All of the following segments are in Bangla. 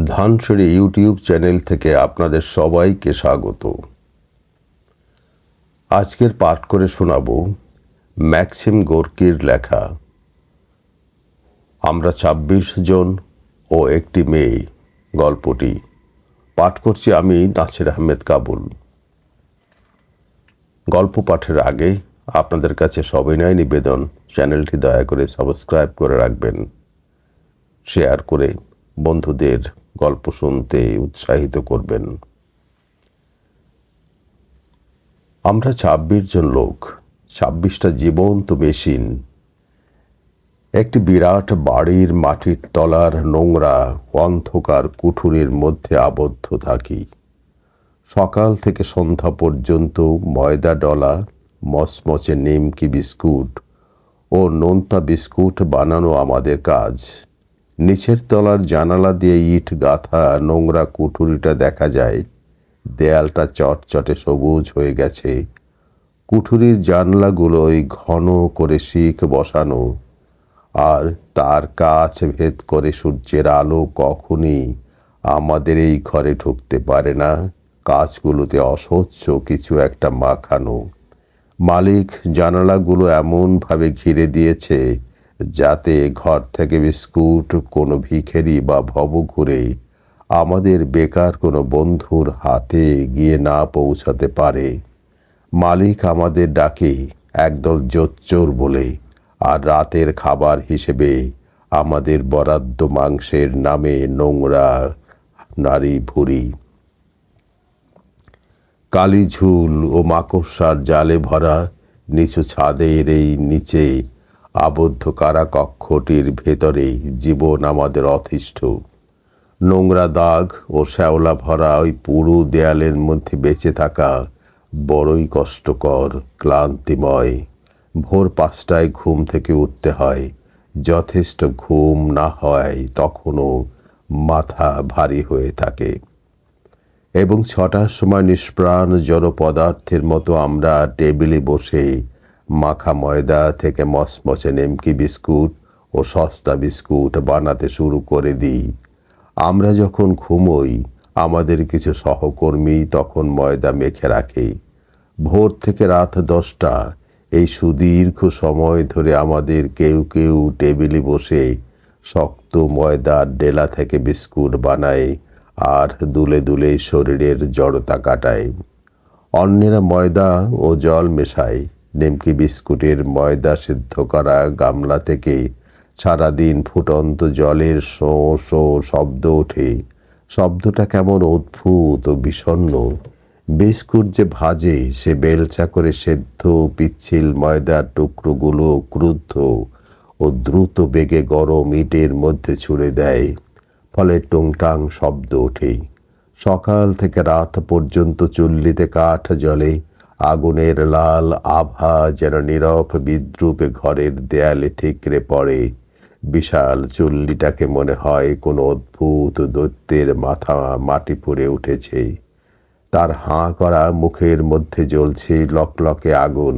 ধানসিঁড়ি ইউটিউব চ্যানেল থেকে আপনাদের সবাইকে স্বাগত। আজকের পাঠ করে শোনাব ম্যাক্সিম গোর্কির লেখা আমরা ২৬ জন ও একটি মেয়ে গল্পটি। পাঠ করছি আমি নাসির আহমেদ কাবুল। গল্প পাঠের আগে আপনাদের কাছে সবিনয় নিবেদন, চ্যানেলটি দয়া করে সাবস্ক্রাইব করে রাখবেন, শেয়ার করে বন্ধুদের গল্প শুনতে উৎসাহিত করবেন। আমরা ২৬ জন লোক, ২৬টা জীবন্ত মেশিন একটি বিরাট বাড়ির মাটির তলার নোংরা অন্ধকার কুঠুরির মধ্যে আবদ্ধ থাকি। সকাল থেকে সন্ধ্যা পর্যন্ত ময়দা ডলা, মচমচে নিমকি বিস্কুট ও নোনতা বিস্কুট বানানো আমাদের কাজ। নিচের তলার জানালা দিয়ে ইট গাঁথা নোংরা কুঠুরিটা দেখা যায়। দেয়ালটা চটচটে সবুজ হয়ে গেছে। কুঠুরির জানলাগুলোয় ঘন করে শিক বসানো, আর তার কাছ ভেদ করে সূর্যের আলো কখনই আমাদের এই ঘরে ঢুকতে পারে না। কাঁচগুলোতে অস্বচ্ছ কিছু একটা মাখানো। মালিক জানালাগুলো এমনভাবে ঘিরে দিয়েছে যাতে ঘর থেকে বিস্কুট কোনো ভিখারি বা ভবঘুরে আমাদের বেকার কোনো বন্ধুর হাতে গিয়ে না পৌঁছাতে পারে। মালিক আমাদের ডাকে একদল জোচ্চোর বলে, আর রাতের খাবার হিসেবে আমাদের বরাদ্দ মাংসের নামে নোংরা নারী ভুঁড়ি। কালি ঝুল ও মাকড়সার জালে ভরা নিচু ছাদের এই নিচে আবদ্ধ কারাকক্ষটির ভেতরে জীবন আমাদের অতিষ্ঠ। নোংরা দাগ ও শ্যাওলা ভরা ওই পুরো দেয়ালের মধ্যে বেঁচে থাকা বড়ই কষ্টকর, ক্লান্তিময়। ভোর ৫টায় ঘুম থেকে উঠতে হয়। যথেষ্ট ঘুম না হয় তখনও মাথা ভারী হয়ে থাকে, এবং ৬টার সময় নিষ্প্রাণ জড় পদার্থের মতো আমরা টেবিলে বসে মাখা ময়দা থেকে মচমচে নিমকি বিস্কুট ও সস্তা বিস্কুট বানাতে শুরু করে দিই। আমরা যখন ঘুমোই, আমাদের কিছু সহকর্মী তখন ময়দা মেখে রাখে। ভোর থেকে রাত ১০টা, এই সুদীর্ঘ সময় ধরে আমাদের কেউ কেউ টেবিলে বসে শক্ত ময়দার ডেলা থেকে বিস্কুট বানায় আর দুলে দুলে শরীরের জড়তা কাটায়। অন্যেরা ময়দা ও জল মেশায়। নিমকি বিস্কুটের ময়দা সিদ্ধ করা গামলা থেকে সারাদিন ফুটন্ত জলের শো শো শব্দ ওঠে। শব্দটা কেমন অদ্ভুত ও বিষণ্ণ। বিস্কুট যে ভাজে, সে বেলচা করে সেদ্ধ পিচ্ছিল ময়দার টুকরোগুলো ক্রুদ্ধ ও দ্রুত বেগে গরম ইটের মধ্যে ছুঁড়ে দেয়, ফলে টুংটাং শব্দ ওঠে। সকাল থেকে রাত পর্যন্ত চুল্লিতে কাঠ জ্বলে। আগুনের লাল আভা যেন নীরব বিদ্রূপে ঘরের দেয়ালে ঠিকরে পড়ে। বিশাল চুল্লিটাকে মনে হয় কোনো অদ্ভুত দৈত্যের মাথা মাটি পুড়ে উঠেছে। তার হাঁ করা মুখের মধ্যে জ্বলছে লকলকে আগুন।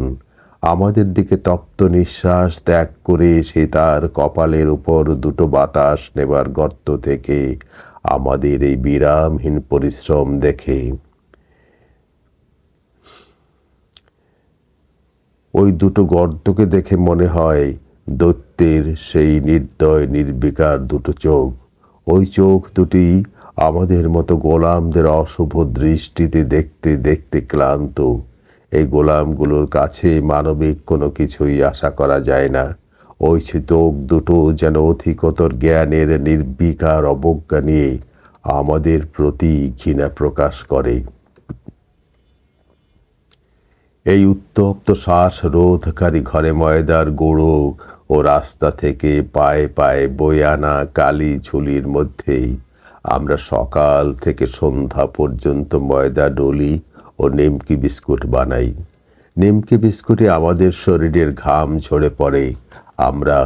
আমাদের দিকে তপ্ত নিঃশ্বাস ত্যাগ করে সে তার কপালের উপর দুটো বাতাস নেবার গর্ত থেকে আমাদের এই বিরামহীন পরিশ্রম দেখে। ওই দুটো গর্তকে দেখে মনে হয় দৈত্যের সেই নির্দয় নির্বিকার দুটো চোখ। ওই চোখ দুটি আমাদের মতো গোলামদের অশুভ দৃষ্টিতে দেখতে দেখতে ক্লান্ত। এই গোলামগুলোর কাছে মানবিক কোনো কিছুই আশা করা যায় না। ওই চোখ দুটো যেন অধিকতর জ্ঞানের নির্বিকার অবজ্ঞা নিয়ে আমাদের প্রতি ঘৃণা প্রকাশ করে। এই উত্তপ্ত শ্বাস রোধকারী ঘরে ময়দার গুঁড়ো ও রাস্তা থেকে পায়ে পায়ে বয়ে আনা কালি ঝুলির মধ্যেই আমরা সকাল থেকে সন্ধ্যা পর্যন্ত ময়দা ডলি ও নিমকি বিস্কুট বানাই। নিমকি বিস্কুটে আমাদের শরীরের ঘাম ঝরে পড়ে। আমরা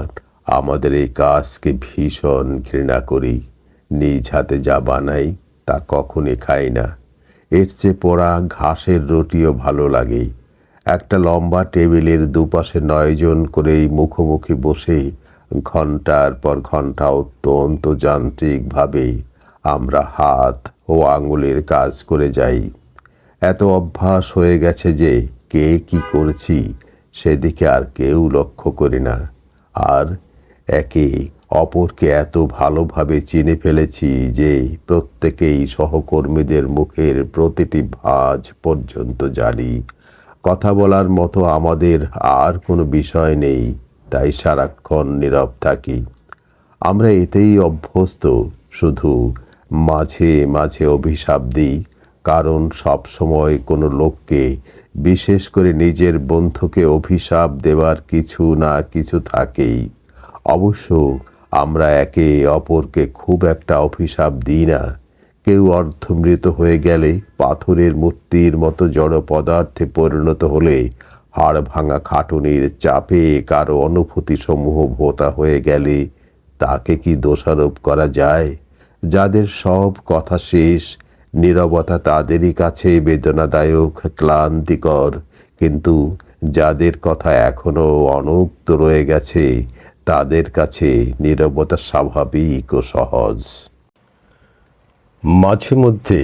আমাদের এই কাজকে ভীষণ ঘৃণা করি। নিজ হাতে যা বানাই তা কখনই খাই না। এর চেয়ে পোড়া ঘাসের রুটিও ভালো লাগে। একটা লম্বা টেবিলের দুপাশে ৯ জন করেই মুখোমুখি বসে ঘন্টার পর ঘন্টা অত্যন্ত যান্ত্রিকভাবে আমরা হাত ও আঙুলের কাজ করে যাই। এত অভ্যাস হয়ে গেছে যে কে কি করছি সেদিকে আর কেউ লক্ষ্য করি না। আর একে অপরকে এত ভালোভাবে চিনে ফেলেছি যে প্রত্যেকেই সহকর্মীদের মুখের প্রতিটি ভাঁজ পর্যন্ত জানি। কথা বলার মতো আমাদের আর কোনো বিষয় নেই, তাই সারাক্ষণ নীরব থাকি। আমরা এতেই অভ্যস্ত, শুধু মাঝে মাঝে অভিশাপ দিই, কারণ সবসময় কোনো লোককে, বিশেষ করে নিজের বন্ধুকে অভিশাপ দেওয়ার কিছু না কিছু থাকেই। অবশ্য আমরা একে অপরকে খুব একটা অভিশাপ দিই না। কেউ অর্ধমৃত হয়ে গেলে, পাথরের মূর্তির মতো জড় পদার্থে পরিণত হলে, হাড় ভাঙা খাটুনির চাপে কারো অনুভূতি সমূহ ভোঁতা হয়ে গেলে তাকে কি দোষারোপ করা যায়? যাদের সব কথা শেষ, নীরবতা তাদেরই কাছে বেদনাদায়ক, ক্লান্তিকর। কিন্তু যাদের কথা এখনো অনুক্ত রয়ে গেছে, তাদের কাছে নীরবতা স্বাভাবিক ও সহজ। মাঝে মধ্যে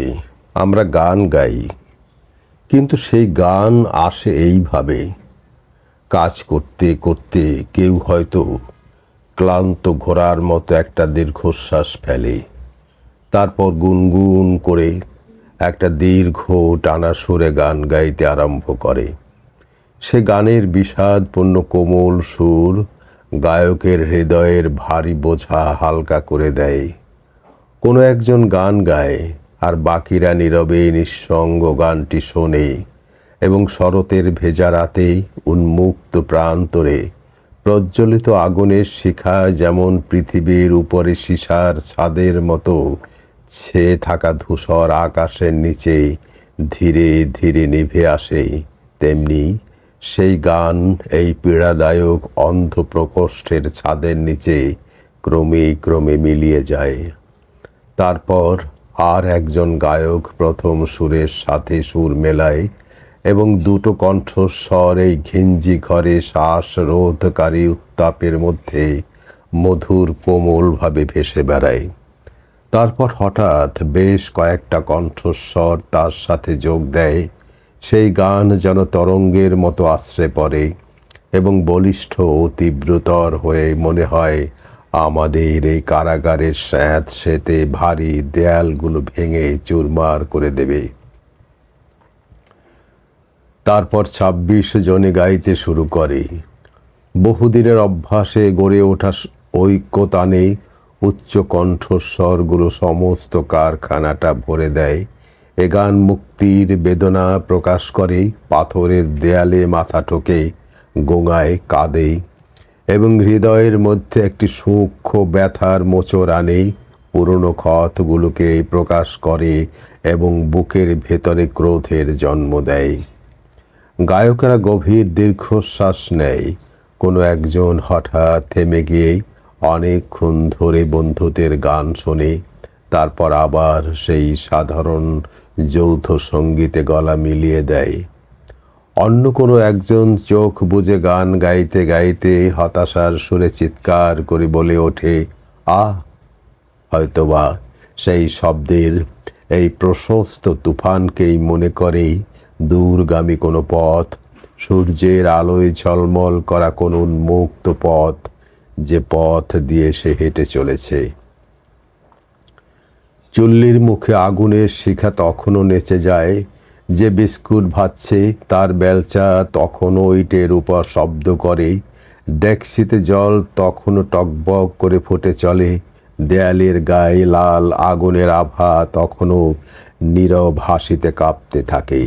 আমরা গান গাই, কিন্তু সেই গান আসে এইভাবে: কাজ করতে করতে কেউ হয়তো ক্লান্ত ঘোড়ার মতো একটা দীর্ঘশ্বাস ফেলে, তারপর গুনগুন করে একটা দীর্ঘ টানা সুরে গান গাইতে আরম্ভ করে। সে গানের বিষাদপূর্ণ কোমল সুর গায়কের হৃদয়ের ভারী বোঝা হালকা করে দেয়। কোনো একজন গান গায়, আর বাকিরা নীরবে নিঃসঙ্গ গানটি শোনে, এবং শরতের ভেজা রাতে উন্মুক্ত প্রান্তরে প্রজ্বলিত আগুনের শিখা যেমন পৃথিবীর উপরে সীসার ছাদের মতো ছেয়ে থাকা ধূসর আকাশের নিচে ধীরে ধীরে নিভে আসে, তেমনি সেই গান এই পীড়াদায়ক অন্ধ প্রকোষ্ঠের ছাদের নিচে ক্রমে ক্রমে মিলিয়ে যায়। তারপর আর একজন গায়ক প্রথম সুরের সাথে সুর মেলায়, এবং দুটো কণ্ঠস্বর এই ঘিঞ্জি ঘরে শ্বাসরোধকারী উত্তাপের মধ্যে মধুর কোমলভাবে ভেসে বেড়ায়। তারপর হঠাৎ বেশ কয়েকটা কণ্ঠস্বর তার সাথে যোগ দেয়। সেই গান যেন তরঙ্গের মতো আশ্রে পড়ে এবং বলিষ্ঠ ও তীব্রতর হয়ে মনে হয় আমাদের এই কারাগারের স্যাঁতসেঁতে ভারী দেয়ালগুলো ভেঙে চুরমার করে দেবে। তারপর ২৬ জনে গাইতে শুরু করে। বহুদিনের অভ্যাসে গড়ে ওঠা ঐক্যতানে উচ্চ কণ্ঠস্বরগুলো সমস্ত কারখানাটা ভরে দেয়। এ গান মুক্তির বেদনা প্রকাশ করে, পাথরের দেয়ালে মাথা ঠোকে, গোঙায়, কাঁদে, এবং হৃদয়ের মধ্যে একটি সূক্ষ্ম ব্যথার মোচড় আনে। পুরনো ক্ষতগুলোকে প্রকাশ করে এবং বুকের ভেতরে ক্রোধের জন্ম দেয়। গায়কেরা গভীর দীর্ঘশ্বাস নেয়। কোনো একজন হঠাৎ থেমে গিয়ে অনেকক্ষণ ধরে বন্ধুদের গান শোনে, তারপর আবার সেই সাধারণ যৌথ সঙ্গীতে গলা মিলিয়ে দেয়। অন্য কোনো একজন চোখ বুজে গান গাইতে গাইতে হতাশার সুরে চিৎকার করে বলে ওঠে, আহ! হয়তোবা সেই শব্দের এই প্রশস্ত তুফানকেই মনে করে দূরগামী কোনো পথ, সূর্যের আলোয় ঝলমল করা কোনো উন্মুক্ত পথ, যে পথ দিয়ে সে হেঁটে চলেছে। চুল্লির মুখে আগুনের শিখা তখনও নেচে যায়। যে বিস্কুট ভাজছে তার বেলচা তখনও ইটের উপর শব্দ করে। ডেকচিতে জল তখনও টকবক করে ফুটে চলে। দেয়ালের গায়ে লাল আগুনের আভা তখনও নীরব হাসিতে কাঁপতে থাকে।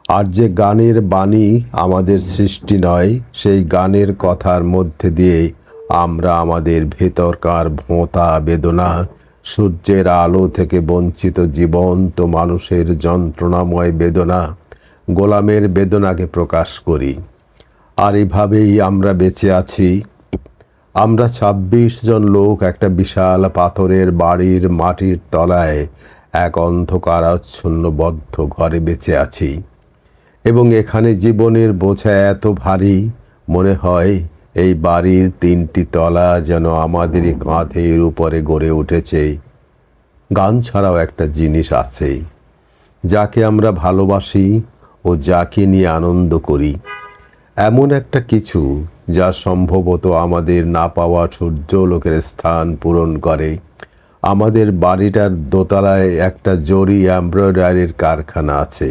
আর যে গানের বাণী আমাদের সৃষ্টি নয়, সেই গানের কথার মধ্যে দিয়ে আমরা আমাদের ভেতরকার ভোঁতা বেদনা, সূর্যের আলো থেকে বঞ্চিত জীবন্ত মানুষের যন্ত্রণাময় বেদনা, গোলামের বেদনাকে প্রকাশ করি। আর এভাবেই আমরা বেঁচে আছি। আমরা ২৬ জন লোক একটা বিশাল পাথরের বাড়ির মাটির তলায় এক অন্ধকারাচ্ছন্ন বদ্ধ ঘরে বেঁচে আছি, এবং এখানে জীবনের বোঝা এত ভারী, মনে হয় এই বাড়ির ৩টি তলা যেন আমাদেরই কাঁধের উপরে গড়ে উঠেছে। গান ছাড়াও একটা জিনিস আছে, যাকে আমরা ভালোবাসি ও যাকে নিয়ে আনন্দ করি, এমন একটা কিছু যা সম্ভবত আমাদের না পাওয়া সূর্যালোকের স্থান পূরণ করে। আমাদের বাড়িটার দোতলায় একটা জরি এমব্রয়ডারির কারখানা আছে।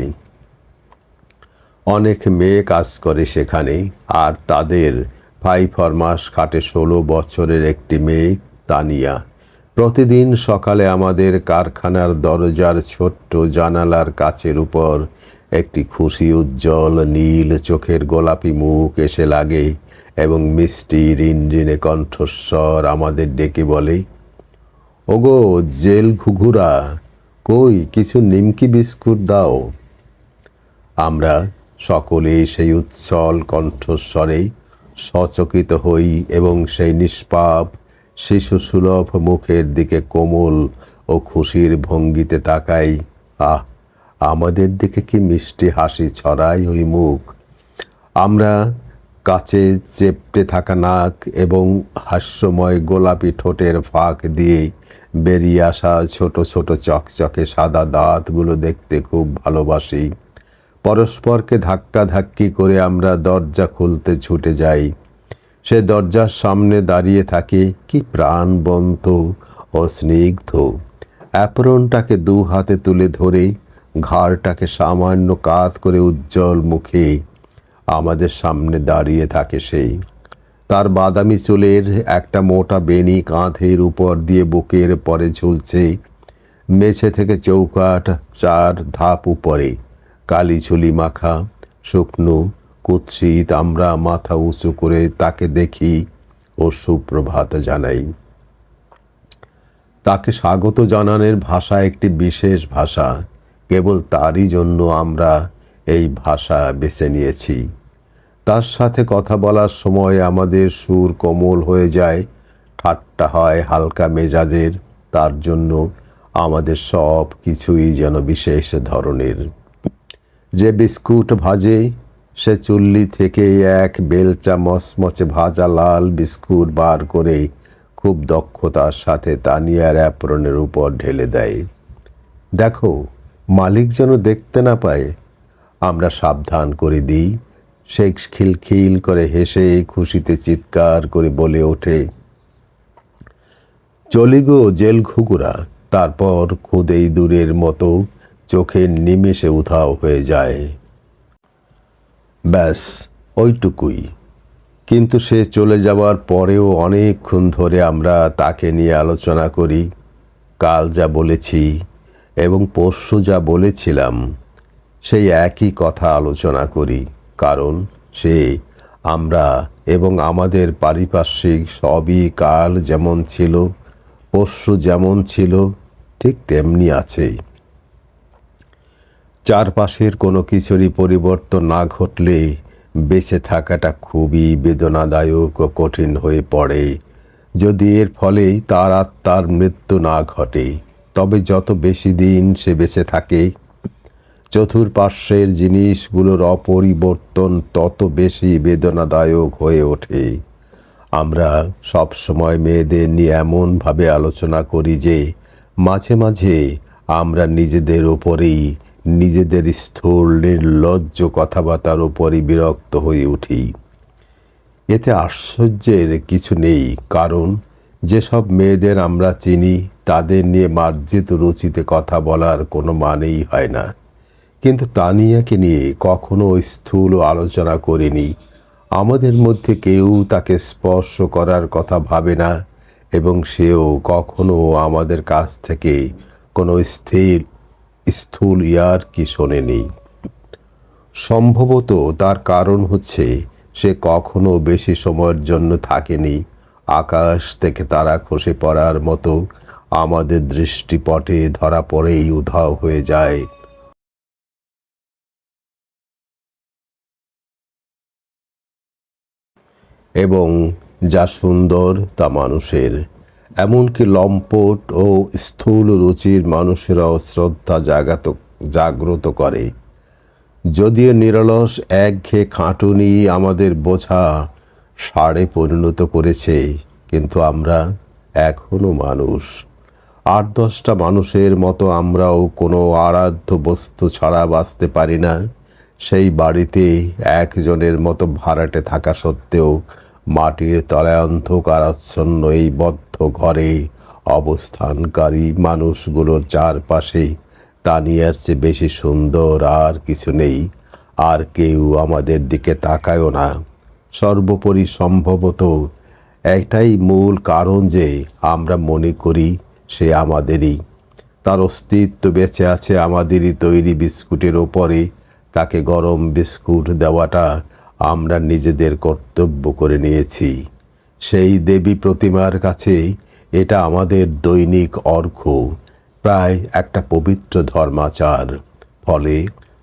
অনেক মেয়ে কাজ করে সেখানে, আর তাদের ভাই ফরমাস খাটে 16 বছরের একটি মেয়ে, তানিয়া। প্রতিদিন সকালে আমাদের কারখানার দরজার ছোট্ট জানালার কাচের উপর একটি খুশি উজ্জ্বল নীল চোখের গোলাপি মুখ এসে লাগে এবং মিষ্টি রিনরিনে কণ্ঠস্বর আমাদের ডেকে বলে, ওগো জেল ঘুঘুরা, কই কিছু নিমকি বিস্কুট দাও। আমরা সকলে সেই উচ্ছল কণ্ঠস্বরে সচকিত হই এবং সেই নিষ্পাপ শিশুসুলভ মুখের দিকে কোমল ও খুশির ভঙ্গিতে তাকাই। আমাদের দিকে কি মিষ্টি হাসি ছড়ায় ওই মুখ! আমরা কাছে চেপটে থাকা নাক এবং হাস্যময় গোলাপি ঠোঁটের ফাঁক দিয়ে বেরিয়ে আসা ছোট ছোট চকচকে সাদা দাঁতগুলো দেখতে খুব ভালোবাসি। পরস্পরকে ধাক্কাধাক্কি করে আমরা দরজা খুলতে ছুটে যাই। সে দরজার সামনে দাঁড়িয়ে থাকে কি প্রাণবন্ত ও স্নিগ্ধ। অ্যাপ্রনটাকে 2 হাতে তুলে ধরে ঘাড়টাকে সামান্য কাত করে উজ্জ্বল মুখে আমাদের সামনে দাঁড়িয়ে থাকে সেই। তার বাদামি চুলের একটা মোটা বেনি কাঁধের উপর দিয়ে বুকের পরে ঝুলছে। মেঝে থেকে চৌকাঠ 4 ধাপ উপরে, কালি ছুলি মাখা, শুকনো, কুৎসিত। আমরা মাথা উঁচু করে তাকে দেখি ও সুপ্রভাত জানাই। তাকে স্বাগত জানানোর ভাষা একটি বিশেষ ভাষা। কেবল তারই জন্য আমরা এই ভাষা বেছে নিয়েছি। তার সাথে কথা বলার সময় আমাদের সুর কোমল হয়ে যায়, ঠাট্টা হয় হালকা মেজাজের। তার জন্য আমাদের সব কিছুই যেন বিশেষ ধরনের। যে বিস্কুট ভাজে, সে চুল্লি থেকে এক বেলচা মচমচে ভাজা লাল বিস্কুট বার করে খুব দক্ষতার সাথে তানিয়ার অ্যাপ্রনের উপর ঢেলে দেয়। দেখো, মালিক যেন দেখতে না পায়। আমরা সাবধান করে দিই। সে খিলখিল করে হেসে খুশিতে চিৎকার করে বলে ওঠে, চলি গো জেল ঘুঘুরা। তারপর খুদে ইঁদুরের মতো চোখের নিমেষে উধাও হয়ে যায়। ব্যাস ওইটুকুই। কিন্তু সে চলে যাওয়ার পরেও অনেকক্ষণ ধরে আমরা তাকে নিয়ে আলোচনা করি। কাল যা বলেছি এবং পরশু যা বলেছিলাম, সেই একই কথা আলোচনা করি। কারণ সে, আমরা এবং আমাদের পারিপার্শ্বিক সবই কাল যেমন ছিল, পরশু যেমন ছিল, ঠিক তেমনি আছে। চারপাশের কোনো কিছুরই পরিবর্তন না ঘটলে বেঁচে থাকাটা খুবই বেদনাদায়ক ও কঠিন হয়ে পড়ে। যদি এর ফলেই তার আত্মার মৃত্যু না ঘটে, তবে যত বেশি দিন সে বেঁচে থাকে, চতুর্পার্শ্বের জিনিসগুলোর অপরিবর্তন তত বেশি বেদনাদায়ক হয়ে ওঠে। আমরা সবসময় মেয়েদের নিয়ে এমনভাবে আলোচনা করি যে মাঝে মাঝে আমরা নিজেদের ওপরেই, নিজেদের স্থূল নির্লজ্জ কথাবার্তার ওপরই বিরক্ত হয়ে উঠি। এতে আশ্চর্যের কিছু নেই, কারণ যেসব মেয়েদের আমরা চিনি তাদের নিয়ে মার্জিত রুচিতে কথা বলার কোনো মানেই হয় না। কিন্তু তানিয়াকে নিয়ে কখনো স্থূল আলোচনা করিনি। আমাদের মধ্যে কেউ তাকে স্পর্শ করার কথা ভাবে না এবং সেও কখনো আমাদের কাছ থেকে কোনো স্থূল ইয়ার্কি শোনেনি। সম্ভবত তার কারণ হচ্ছে সে কখনো বেশি সময়ের জন্য থাকেনি। আকাশ থেকে তারা খসে পড়ার মতো আমাদের দৃষ্টিপটে ধরা পড়েই উধাও হয়ে যায়। এবং যা সুন্দর তা মানুষের, এমনকি লম্পট ও স্থূল রুচির মানুষেরাও শ্রদ্ধা জাগ্রত করে। যদিও নিরলস একঘেয়ে খাটুনি আমাদের বোঝা ষাঁড়ে পরিণত করেছে, কিন্তু আমরা এখনো মানুষ। 8-10টা মানুষের মতো আমরাও কোনো আরাধ্য বস্তু ছাড়া বাঁচতে পারি না। সেই বাড়িতে একজনের মতো ভাড়াটে থাকা সত্ত্বেও মাটির তলায় অন্ধকারাচ্ছন্ন এই বদ্ধ ঘরে অবস্থানকারী মানুষগুলোর চারপাশে তানিয়ার চেয়ে বেশি সুন্দর আর কিছু নেই। আর কেউ আমাদের দিকে তাকায়ও না। সর্বোপরি সম্ভবত একটাই মূল কারণ যে আমরা মনে করি সে আমাদেরই। তার অস্তিত্ব বেঁচে আছে আমাদেরই তৈরি বিস্কুটের ওপরে। তাকে গরম বিস্কুট দেওয়াটা আমরা নিজেদের কর্তব্য করে নিয়েছি। সেই দেবী প্রতিমার কাছে এটা আমাদের দৈনিক অর্ঘ্য, প্রায় একটা পবিত্র ধর্মাচার। ফলে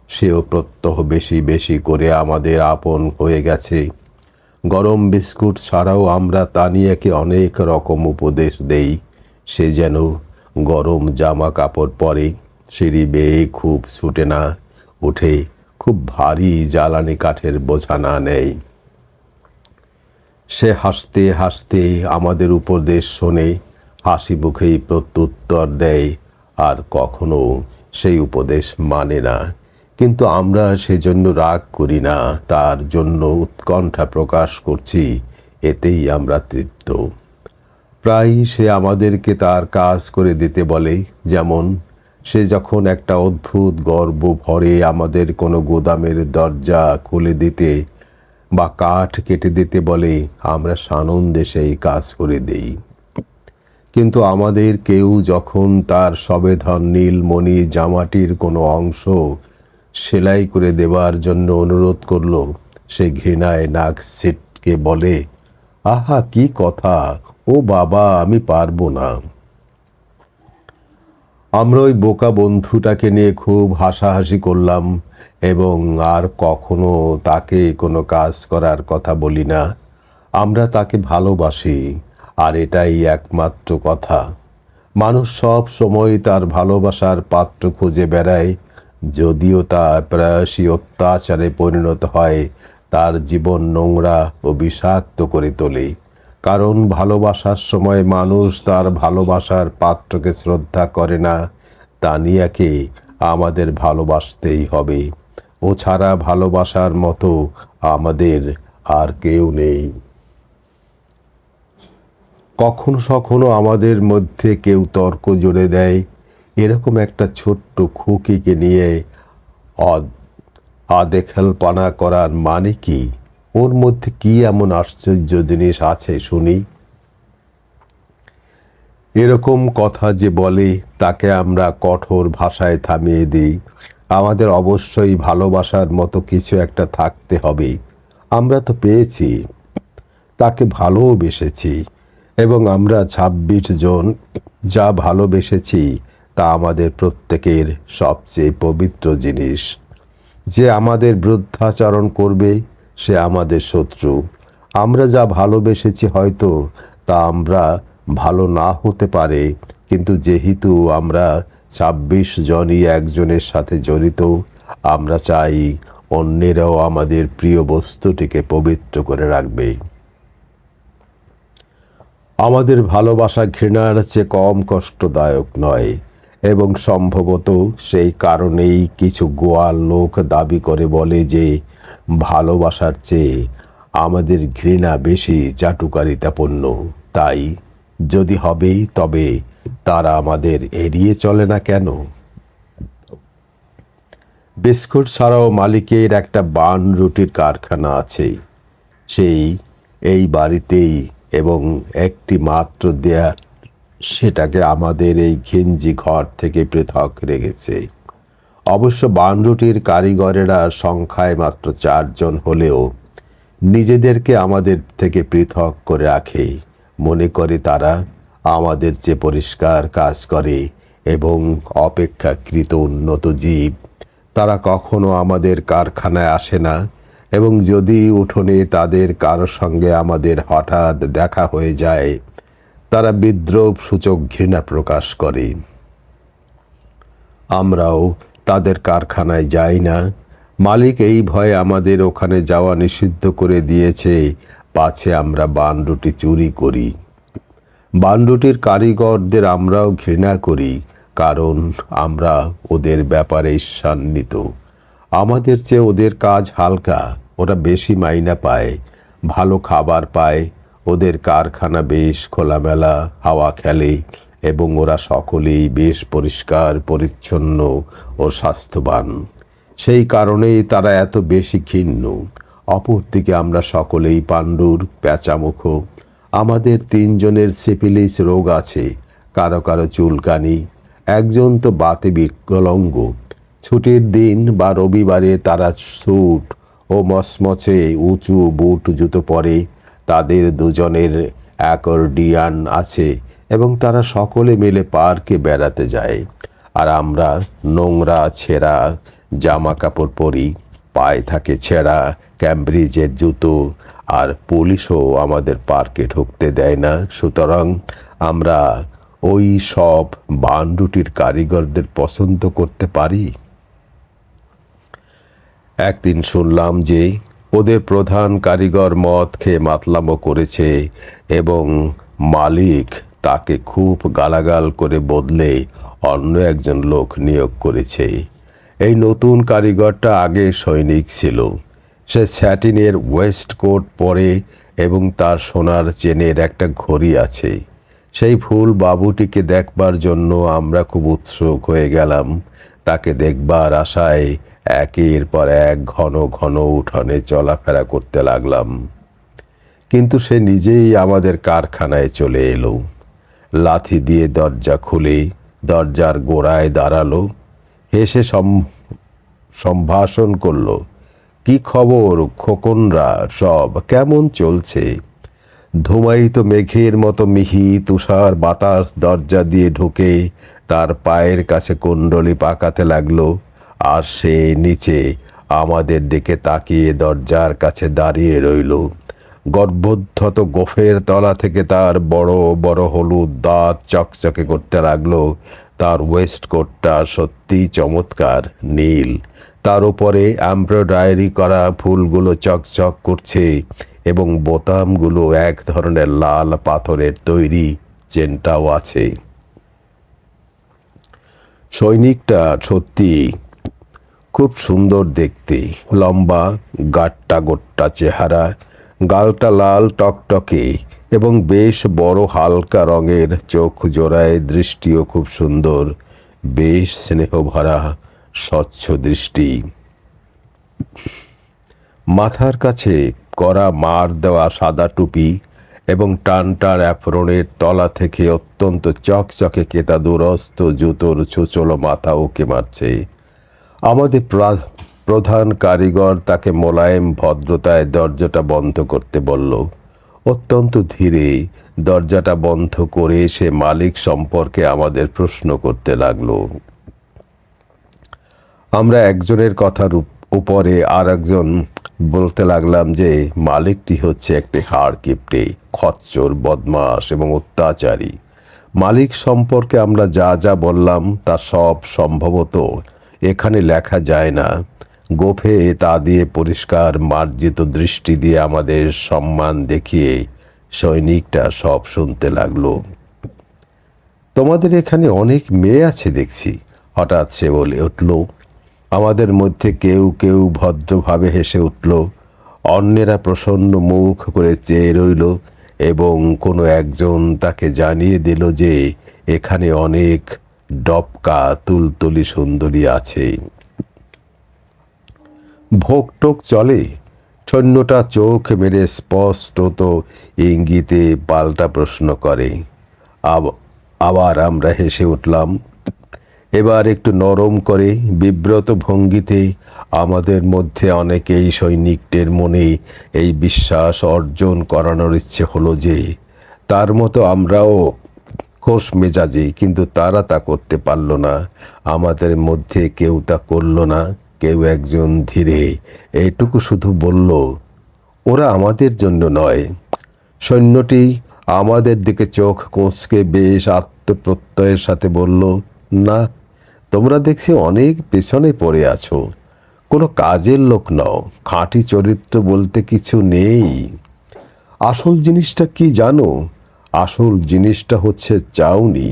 সেও প্রত্যহ বেশি বেশি করে আমাদের আপন হয়ে গেছে। গরম বিস্কুট ছাড়াও আমরা তানিয়াকে অনেক রকম উপদেশ দেই। সে যেন গরম জামা কাপড় পরে, সিঁড়ি বেয়ে খুব ছুটে না উঠে, খুব ভারী জ্বালানি কাঠের বোঝা না নেয়। সে হাসতে হাসতে আমাদের উপদেশ শোনে, হাসি মুখেই প্রত্যুত্তর দেয়, আর কখনো সেই উপদেশ মানে না। কিন্তু আমরা সেজন্য রাগ করি না, তার জন্য উৎকণ্ঠা প্রকাশ করছি, এতেই আমরা তৃপ্ত। প্রায়ই সে আমাদেরকে তার কাজ করে দিতে বলে। যেমন সে যখন একটা অদ্ভুত গর্ব ভরে আমাদের কোনো গোদামের দরজা খুলে দিতে বা কাঠ কেটে দিতে বলে, আমরা সানন্দে সেই কাজ করে দেই। কিন্তু আমাদের কেউ যখন তার সবেধন নীলমণি জামাটির কোনো অংশ সেলাই করে দেবার জন্য অনুরোধ করল, সে ঘৃণায় নাক ছিটকে বলে, আহা কি কথা, ও বাবা আমি পারবো না। আমরা ওই বোকা বন্ধুটাকে নিয়ে খুব হাসাহাসি করলাম এবং আর কখনো তাকে কোনো কাজ করার কথা বলি না। আমরা তাকে ভালোবাসি, আর এটাই একমাত্র কথা। মানুষ সব সময় তার ভালোবাসার পাত্র খুঁজে বেড়ায়, যদিও তা প্রায়শই অত্যাচারে পরিণত হয়, তার জীবন নোংরা ও বিষাক্ত করে তোলে। কারণ ভালোবাসার সময় মানুষ তার ভালোবাসার পাত্রকে শ্রদ্ধা করে না। তানিয়াকে আমাদের ভালোবাসতেই হবে। ও ছাড়া ভালোবাসার মতো আমাদের আর কেউ নেই। কখনো কখনো আমাদের মধ্যে কেউ তর্ক জুড়ে দেয়, এরকম একটা ছোট্ট খুকিকে নিয়ে আদেখালপানা করার মানে কি? ওর মধ্যে কি এমন আশ্চর্য জিনিস আছে শুনি? এরকম কথা যে বলে তাকে আমরা কঠোর ভাষায় থামিয়ে দিই। আমাদের অবশ্যই ভালোবাসার মতো কিছু একটা থাকতে হবে। আমরা তো পেয়েছি, তাকে ভালোবেসেছি, এবং আমরা 26 জন যা ভালোবেসেছি তা আমাদের প্রত্যেকের সবচেয়ে পবিত্র জিনিস। যে আমাদের বিরুদ্ধাচরণ করবে সে আমাদের শত্রু। আমরা যা ভালোবেসেছি হয়তো তা আমরা ভালো না হতে পারে, কিন্তু যেহেতু আমরা 26 জনই একজনের সাথে জড়িত, আমরা চাই অন্যেরাও আমাদের প্রিয় বস্তুটিকে পবিত্র করে রাখবে। আমাদের ভালোবাসা ঘৃণার চেয়ে কম কষ্টদায়ক নয়, এবং সম্ভবত সেই কারণেই কিছু গোয়াল লোক দাবি করে বলে যে ভালোবাসার চেয়ে আমাদের ঘৃণা বেশি চাটুকারিতাপূর্ণ। তাই যদি হবে তবে তারা আমাদের এড়িয়ে চলে না কেন? বিস্কুট ছাড়াও মালিকের একটা বান রুটির কারখানা আছে। সেই এই বাড়িতেই, এবং একটি মাত্র দেয়াল সেটাকে আমাদের এই ঘিঞ্জি ঘর থেকে পৃথক রেখেছে। অবশ্য বানরুটির কারিগরেরা সংখ্যায় মাত্র 4 জন হলেও নিজেদেরকে আমাদের থেকে পৃথক করে রাখে। মনে করে তারা আমাদের চেয়ে পরিষ্কার কাজ করে এবং অপেক্ষাকৃত উন্নত জীব। তারা কখনো আমাদের কারখানায় আসে না, এবং যদি উঠোনে তাদের কারো সঙ্গে আমাদের হঠাৎ দেখা হয়ে যায়, তারা বিদ্রূপ সূচক ঘৃণা প্রকাশ করে। আমরাও তাদের কারখানায় যাই না। মালিক এই ভয়ে আমাদের ওখানে যাওয়া নিষিদ্ধ করে দিয়েছে, পাছে আমরা বানরুটি চুরি করি। বান্ডুটির কারিগরদের আমরাও ঘৃণা করি, কারণ আমরা ওদের ব্যাপারে ঈর্ষান্বিত। আমাদের চেয়ে ওদের কাজ হালকা, ওরা বেশি মাইনা পায়, ভালো খাবার পায়, ওদের কারখানা বেশ খোলামেলা হাওয়া খেলে এবং ওরা সকলেই বেশ পরিষ্কার পরিচ্ছন্ন ও স্বাস্থ্যবান। সেই কারণেই তারা এত বেশি ঘৃণ্য। অপরদিকে আমরা সকলেই পাণ্ডুর প্যাঁচামুখ। আমাদের 3 জনের সিফিলিস রোগ আছে, কারো কারো চুলকানি, একজন তো বাতে বিকলাঙ্গ। ছুটির দিন বা রবিবারে তারা স্যুট ও মচমচে উঁচু বুট জুতো পরে। তাদের 2 জনের অ্যাকর্ডিয়ান আছে এবং তারা সকলে মিলে পার্কে বেড়াতে যায়। আর আমরা নোংরা ছেঁড়া জামা কাপড় পরি, পায়ে থাকে ছেঁড়া ক্যামব্রিজের জুতো, আর পুলিশও আমাদের পার্কে ঢুকতে দেয় না। সুতরাং আমরা ওই সব বান্ডুটির কারিগরদের পছন্দ করতে পারি? একদিন শুনলাম যে ওদের প্রধান কারিগর মদ খেয়ে মাতলামো করেছে এবং মালিক তাকে খুব গালাগাল করে বদলে অন্য একজন লোক নিয়োগ করেছে। এই নতুন কারিগরটা আগে সৈনিক ছিল। সে স্যাটিনের ওয়েস্টকোট পরে এবং তার সোনার চেনের একটা ঘড়ি আছে। সেই ফুল বাবুটিকে দেখবার জন্য আমরা খুব উৎসুক হয়ে গেলাম। তাকে দেখবার আশায় একের পর এক ঘন ঘন উঠোনে চলাফেরা করতে লাগলাম। কিন্তু সে নিজেই আমাদের কারখানায় চলে এলো। লাথি দিয়ে দরজা খুলে দরজার গোড়ায় দাঁড়ালো, হেসে সম্ভাষণ করলো, কি খবর খোকনরা, সব কেমন চলছে? ধুমায়িত মেঘের মতো মিহি তুষার বাতাস দরজা দিয়ে ঢুকে তার পায়ের কাছে কুণ্ডলি পাকাতে লাগলো। আর সে নিচে আমাদের দিকে তাকিয়ে দরজার কাছে দাঁড়িয়ে রইল। গর্ভোদ্ধত গোফের তলা থেকে তার বড় বড় হলুদ দাঁত চকচকে করতে লাগলো। তার ওয়েস্টকোটটা সত্যিই চমৎকার নীল, তার উপরে এমব্রয়ডারি করা ফুলগুলো চকচক করছে এবং বোতামগুলো এক ধরনের লাল পাথরের তৈরি, চেনটাও আছে। সৈনিকটা সত্যি খুব সুন্দর দেখতে, লম্বা গাট্টা গোট্টা চেহারা, গালটা লাল টকটকে এবং বেশ বড় হালকা রঙের চোখ জোড়ায়, দৃষ্টিও খুব সুন্দর, বেশ স্নেহভরা স্বচ্ছ দৃষ্টি। মাথার কাছে কড়া মার দেওয়া সাদা টুপি এবং টান টান অ্যাফরনের তলা থেকে অত্যন্ত চকচকে কেতা দুরস্ত জুতোর ছোচলো মাথা ওকে মারছে। আমাদের প্রধান কারিগর তাকে মোলায়েম ভদ্রতায় দরজাটা বন্ধ করতে বলল। অত্যন্ত ধীরে দরজাটা বন্ধ করে সে মালিক সম্পর্কে আমাদের প্রশ্ন করতে লাগলো। আমরা একজনের কথার উপরে আর একজন বলতে লাগলাম যে মালিকটি হচ্ছে একটি হাড় কিপটে, খচ্চর, বদমাশ এবং অত্যাচারী। মালিক সম্পর্কে আমরা যা যা বললাম তা সব সম্ভবত এখানে লেখা যায় না। গোফে তা দিয়ে পরিষ্কার মার্জিত দৃষ্টি দিয়ে আমাদের সম্মান দেখিয়ে সৈনিকটা সব শুনতে লাগলো। তোমাদের এখানে অনেক মেয়ে আছে দেখছি, হঠাৎ সে বলে উঠল। আমাদের মধ্যে কেউ কেউ ভদ্রভাবে হেসে উঠল, অন্যেরা প্রসন্ন মুখ করে চেয়ে রইল এবং কোনো একজন তাকে জানিয়ে দিল যে এখানে অনেক ডবকা তুলতুলি সুন্দরী আছে। ভোগ টোক চলে? সৈন্যটা চোখ মেরে স্পষ্টত ইঙ্গিতে পাল্টা প্রশ্ন করে। আবার আমরা হেসে উঠলাম। এবার একটু নরম করে বিব্রত ভঙ্গিতে আমাদের মধ্যে অনেকেই সৈনিকদের মনে এই বিশ্বাস অর্জন করানোর ইচ্ছে হলো যে তার মতো আমরাও খোশ মেজাজি, কিন্তু তারা তা করতে পারল না। আমাদের মধ্যে কেউ তা করল না। কেউ একজন ধীরে এইটুকু শুধু বলল, ওরা আমাদের জন্য নয়। সৈন্যটি আমাদের দিকে চোখ কোঁচকে বেশ আত্মপ্রত্যয়ের সাথে বলল, না, তোমরা দেখছি অনেক পেছনে পড়ে আছো, কোনো কাজের লোক নও, খাঁটি চরিত্র বলতে কিছু নেই। আসল জিনিসটা কি জানো? আসল জিনিসটা হচ্ছে চাউনি।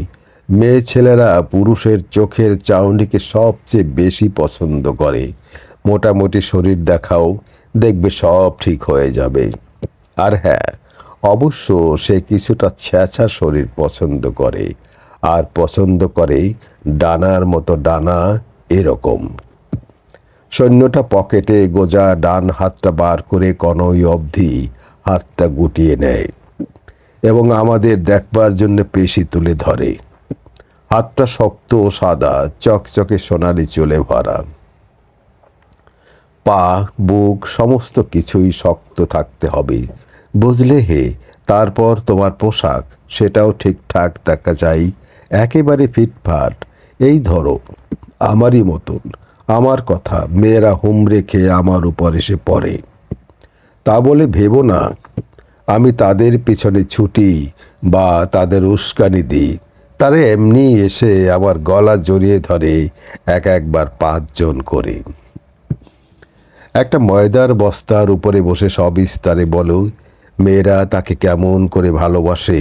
মেয়ে ছেলেরা পুরুষের চোখের চাউনিকে সবচেয়ে বেশি পছন্দ করে। মোটামুটি শরীর দেখাও, দেখবে সব ঠিক হয়ে যাবে। আর হ্যাঁ, অবশ্য সে কিছুটা ছ্যাঁচা শরীর পছন্দ করে, আর পছন্দ করে ডানার মতো ডানা এরকম। সৈন্যটা পকেটে গোজা ডান হাতটা বার করে কনই অবধি হাতটা গুটিয়ে নেয় এবং আমাদের দেখবার জন্য পেশি তুলে ধরে। হাতটা শক্ত ও সাদা, চকচকে সোনালি চুলে ভরা। পা, বুক সমস্ত কিছুই শক্ত থাকতে হবে, বুঝলে হে। তারপর তোমার পোশাক, সেটাও ঠিকঠাক দেখা যায়, একেবারে ফিটফাট। এই ধরো আমারই মতন। আমার কথা মেয়েরা হুমড়ে খেয়ে আমার উপর এসে পড়ে। তা বলে ভেবো না আমি তাদের পিছনে ছুটি বা তাদের উস্কানি দিই। তারা এমনি এসে আমার গলা জড়িয়ে ধরে, একবার 5 জন করে। একটা ময়দার বস্তার উপরে বসে সবিস্তারে বলো মেয়েরা তাকে কেমন করে ভালোবাসে,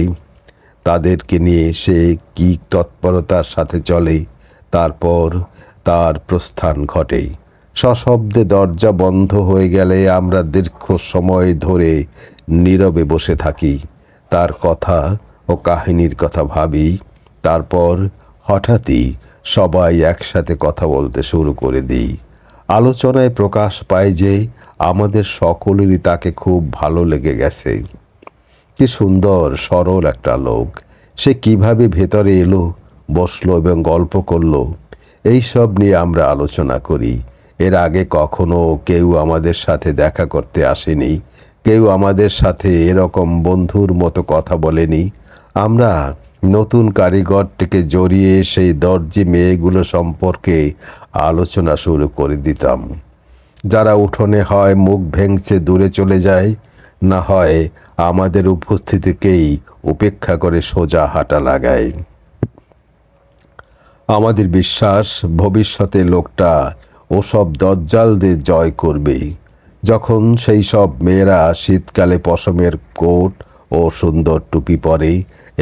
তাদেরকে নিয়ে সে কী তৎপরতার সাথে চলে। তারপর তার প্রস্থান ঘটে। সশব্দে দরজা বন্ধ হয়ে গেলে আমরা দীর্ঘ সময় ধরে নীরবে বসে থাকি, তার কথা ও কাহিনীর কথা ভাবি। তারপর হঠাৎই সবাই একসাথে কথা বলতে শুরু করে দিই। আলোচনায় প্রকাশ পায় যে আমাদের সকলেরই তাকে খুব ভালো লেগে গেছে। কি সুন্দর সরল একটা লোক, সে কিভাবে ভেতরে এলো, বসলো এবং গল্প করলো, এই সব নিয়ে আমরা আলোচনা করি। এর আগে কখনো কেউ আমাদের সাথে দেখা করতে আসেনি, কেউ আমাদের সাথে এরকম বন্ধুর মতো কথা বলেনি। আমরা নতুন কারিগরটিকে জড়িয়ে সেই দর্জি মেয়েগুলো সম্পর্কে আলোচনা শুরু করে দিতাম, যারা উঠোনে হয় মুখ ভেঙচে দূরে চলে যায়, না হয় আমাদের উপস্থিতিকেই উপেক্ষা করে সোজা হাঁটা লাগায়। আমাদের বিশ্বাস ভবিষ্যতে লোকটা ওসব দজ্জালদের জয় করবে। যখন সেই সব মেয়েরা শীতকালে পশমের কোট ও সুন্দর টুপি পরে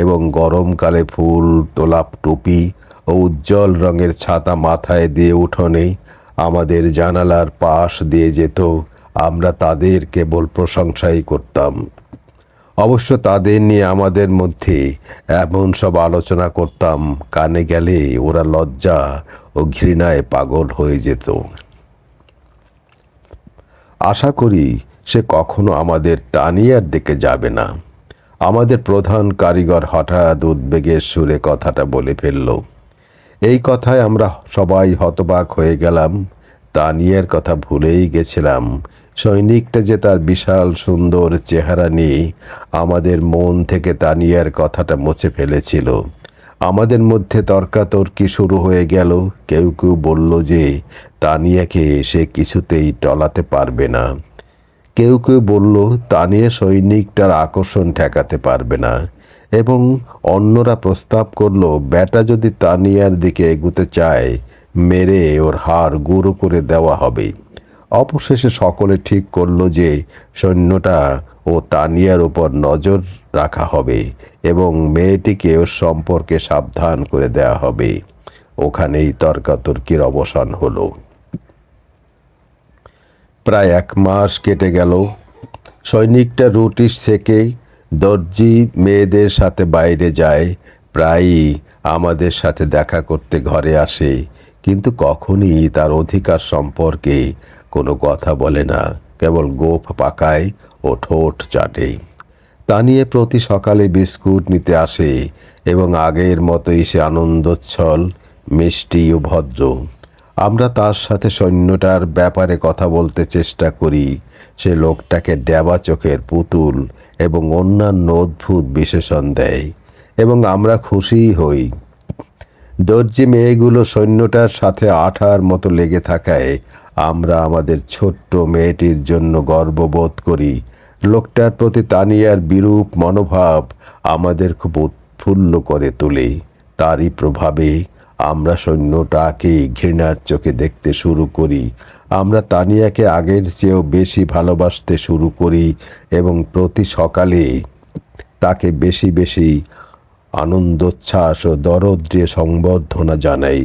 এবং গরমকালে ফুল তোলাপ টুপি ও উজ্জ্বল রঙের ছাতা মাথায় দিয়ে উঠোনে আমাদের জানালার পাশ দিয়ে যেত, আমরা তাদের কেবল প্রশংসাই করতাম। অবশ্য তাদের নিয়ে আমাদের মধ্যে এমন সব আলোচনা করতাম, কানে গেলে ওরা লজ্জা ও ঘৃণায় পাগল হয়ে যেত। আশা করি সে কখনো আমাদের টানিয়ার দিকে যাবে না। আমাদের প্রধান কারিগর হঠাৎ উদ্বেগের সুরে কথাটা বলে ফেলল। এই কথায় আমরা সবাই হতবাক হয়ে গেলাম। তানিয়ার কথা ভুলেই গেছিলাম। সৈনিকটা যে তার বিশাল সুন্দর চেহারা নিয়ে আমাদের মন থেকে তানিয়ার কথাটা মুছে ফেলেছিল। আমাদের মধ্যে তর্কাতর্কি শুরু হয়ে গেল। কেউ কেউ বলল যে তানিয়াকে সে কিছুতেই টলাতে পারবে না। কেউ কেউ বলল তানিয়া সৈনিকটার আকর্ষণ ঠেকাতে পারবে না, এবং অন্যরা প্রস্তাব করলো ব্যাটা যদি তানিয়ার দিকে এগুতে চায়, মেরে ওর হাড় গুঁড়ো করে দেওয়া হবে। অবশেষে সকলে ঠিক করলো যে সৈন্যটা ও তানিয়ার উপর নজর রাখা হবে এবং মেয়েটিকে ওর সম্পর্কে সাবধান করে দেওয়া হবে। ওখানেই তর্কাতর্কির অবসান হলো। প্রায় 1 মাস কেটে গেল। সৈনিকটা রুটি সেকে দর্জি মেয়েদের সাথে বাইরে যায়, প্রায়ই আমাদের সাথে দেখা করতে ঘরে আসে, কিন্তু কখনই তার অধিকার সম্পর্কে কোনো কথা বলে না, কেবল গোঁফ পাকায় ও ঠোঁট চাটে। তা নিয়ে প্রতি সকালে বিস্কুট নিতে আসে এবং আগের মতোই সে আনন্দোচ্ছল, মিষ্টি ও ভদ্র। আমরা তার সাথে সৈন্যটার ব্যাপারে কথা বলতে চেষ্টা করি। সে লোকটাকে ড্যাবা চোখের পুতুল এবং অন্যান্য অদ্ভুত বিশেষণ দেয় এবং আমরা খুশিই হই। দর্জি মেয়েগুলো সৈন্যটার সাথে আঠার মতো লেগে থাকায় আমরা আমাদের ছোট্ট মেয়েটির জন্য গর্ববোধ করি। লোকটার প্রতি তানিয়ার বিরূপ মনোভাব আমাদের খুব উৎফুল্ল করে তোলে। তারই প্রভাবে আমরা সৈন্যটাকে ঘৃণার চোখে দেখতে শুরু করি। আমরা তানিয়াকে আগের চেয়েও বেশি ভালোবাসতে শুরু করি এবং প্রতি সকালে তাকে বেশি বেশি আনন্দোচ্ছ্বাস ও দরদ দিয়ে সংবর্ধনা জানাই।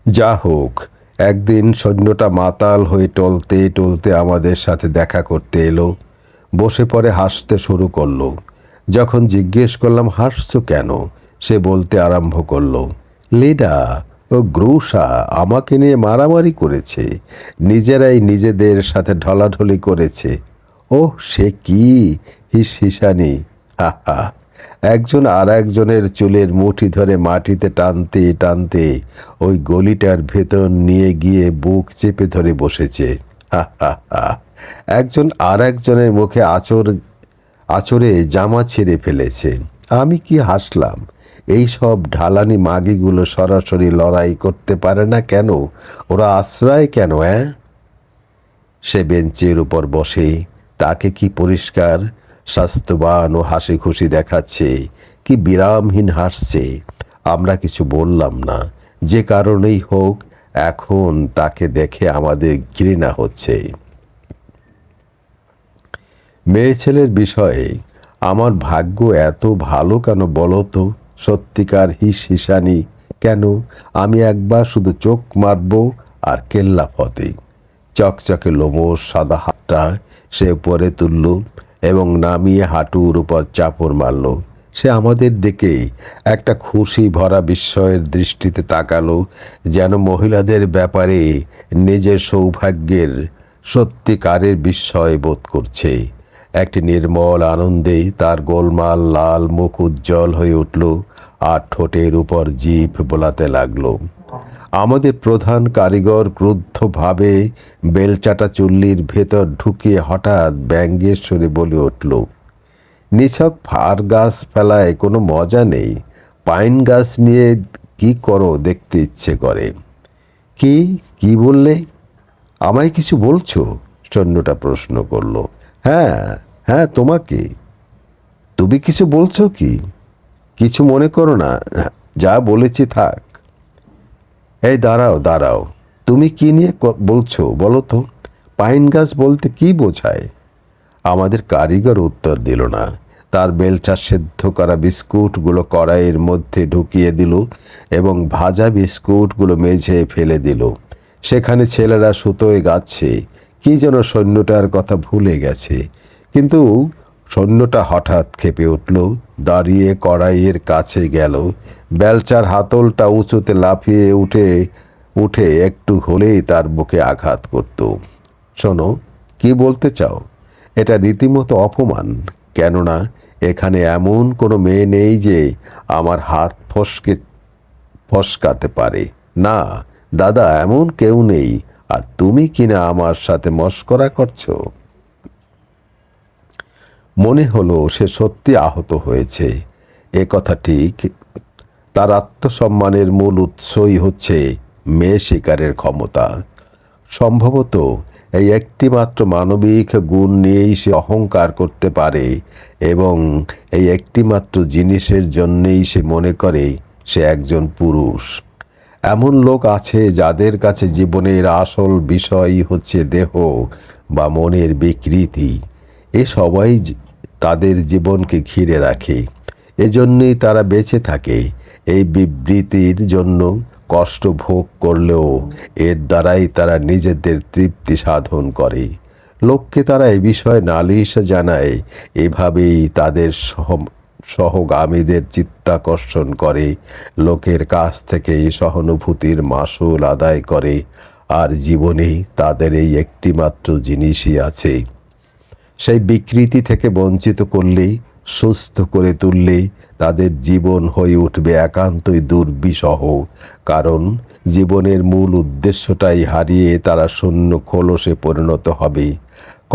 যা হোক, একদিন সৈন্যটা মাতাল হয়ে টলতে টলতে আমাদের সাথে দেখা করতে এলো। বসে পড়ে হাসতে শুরু করলো। যখন জিজ্ঞেস করলাম হাসছো কেন, সে বলতে আরম্ভ করলো, লিডা ও গ্রুসা আমাকে নিয়ে মারামারি করেছে, নিজেরাই নিজেদের সাথে ঢলাঢলি করেছে। ওহ, সে কি হিসানি! হা হা। একজন আর একজনের চুলের মুঠি ধরে মাটিতে টানতে টানতে ওই গলিটার ভেতর নিয়ে গিয়ে বুক চেপে ধরে বসেছে। হা হা হা। একজন আর একজনের মুখে আঁচড়ে জামা ছিঁড়ে ফেলেছে। আমি কি হাসলাম। এই সব ঢালানি মাগিগুলো সরাসরি লড়াই করতে পারে না কেন? ওরা আশ্রয় কেন? সে বেঞ্চের উপর বসে, তাকে কি পরিষ্কার, স্বাস্থ্যবান ও হাসি খুশি দেখাচ্ছে, কি বিরামহীন হাসছে। আমরা কিছু বললাম না। যে কারণেই হোক, এখন তাকে দেখে আমাদের ঘৃণা হচ্ছে। মেয়ে ছেলের বিষয়ে আমার ভাগ্য এত ভালো কেন বলো তো? সত্যিকার হিসানি কেন? আমি একবার শুধু চোখ মারব আর কেল্লা ফতে। চকচকে লোমশ সাদা হাতটা সে উপরে তুলল এবং নামিয়ে হাঁটুর উপর চাপড় মারল। সে আমাদের দিকে একটা খুশি ভরা বিস্ময়ের দৃষ্টিতে তাকালো, যেন মহিলাদের ব্যাপারে নিজের সৌভাগ্যের সত্যিকারের বিস্ময় বোধ করছে। একটি নির্মল আনন্দে তার গোলমাল লাল মুখ উজ্জ্বল হয়ে উঠল আর ঠোঁটের উপর জিভ বোলাতে লাগলো। আমাদের প্রধান কারিগর ক্রুদ্ধভাবে বেলচাটা চুল্লির ভেতর ঢুকিয়ে হঠাৎ ব্যঙ্গের সুরে বলে উঠল, নিছক ফার গাছ ফেলায় কোনো মজা নেই। পাইন গাছ নিয়ে কি করো দেখতে ইচ্ছে করে। কি কি বললে? আমায় কিছু বলছো? সৈন্যটা প্রশ্ন করল। হ্যাঁ হ্যাঁ, তোমাকে। তুমি কিছু বলছো কি? কিছু মনে করো না, যা বলেছি থাক। এই দাঁড়াও দাঁড়াও, তুমি কি নিয়ে বলছো বলো তো? পাইন গাছ বলতে কি বোঝায়? আমাদের কারিগর উত্তর দিল না। তার বেলচা সেদ্ধ করা বিস্কুটগুলো কড়াইয়ের মধ্যে ঢুকিয়ে দিল এবং ভাজা বিস্কুটগুলো মেঝে ফেলে দিল। সেখানে ছেলেরা সুতোয় গাচ্ছে। কি যেন সৈন্যটার কথা ভুলে গেছে। কিন্তু সৈন্যটা হঠাৎ ক্ষেপে উঠল, দাঁড়িয়ে কড়াইয়ের কাছে গেল। বেলচার হাতলটা উঁচুতে লাফিয়ে উঠে একটু হলেই তার বুকে আঘাত করত। শোনো, কি বলতে চাও? এটা রীতিমতো অপমান। কেননা এখানে এমন কোনো মেয়ে নেই যে আমার হাত ফসকাতে পারে। না দাদা, এমন কেউ নেই। আর তুমি কিনা আমার সাথে মশকরা করছো। মনে হলো সে সত্যি আহত হয়েছে। এ কথা ঠিক। তার আত্মসম্মানের মূল উৎসই হচ্ছে মেয়ে শিকারের ক্ষমতা। সম্ভবত এই একটিমাত্র মানবিক গুণ নিয়েই সে অহংকার করতে পারে এবং এই একটিমাত্র জিনিসের জন্যেই সে মনে করে সে একজন পুরুষ। এমন লোক আছে যাদের কাছে জীবনের আসল বিষয়ই হচ্ছে দেহ বা মনের বিকৃতি। এ সবাই তাদের জীবনকে ঘিরে রাখে। এজন্যই তারা বেঁচে থাকে। এই বিবৃতির জন্য কষ্ট ভোগ করলেও এর দ্বারাই তারা নিজেদের তৃপ্তি সাধন করে। লোককে তারা এ বিষয়ে নালিশ জানায়। এভাবেই তাদের সহগামীদের চিত্তাকর্ষণ করে, লোকের কাছ থেকে সহানুভূতির মাসুল আদায় করে। আর জীবনে তাদের এই একটিমাত্র জিনিসই আছে। সেই বিকৃতি থেকে বঞ্চিত করলেই, সুস্থ করে তুললেই তাদের জীবন হয়ে উঠবে একান্তই দুর্বিষহ। কারণ জীবনের মূল উদ্দেশ্যটাই হারিয়ে তারা শূন্য খোলসে পরিণত হবে।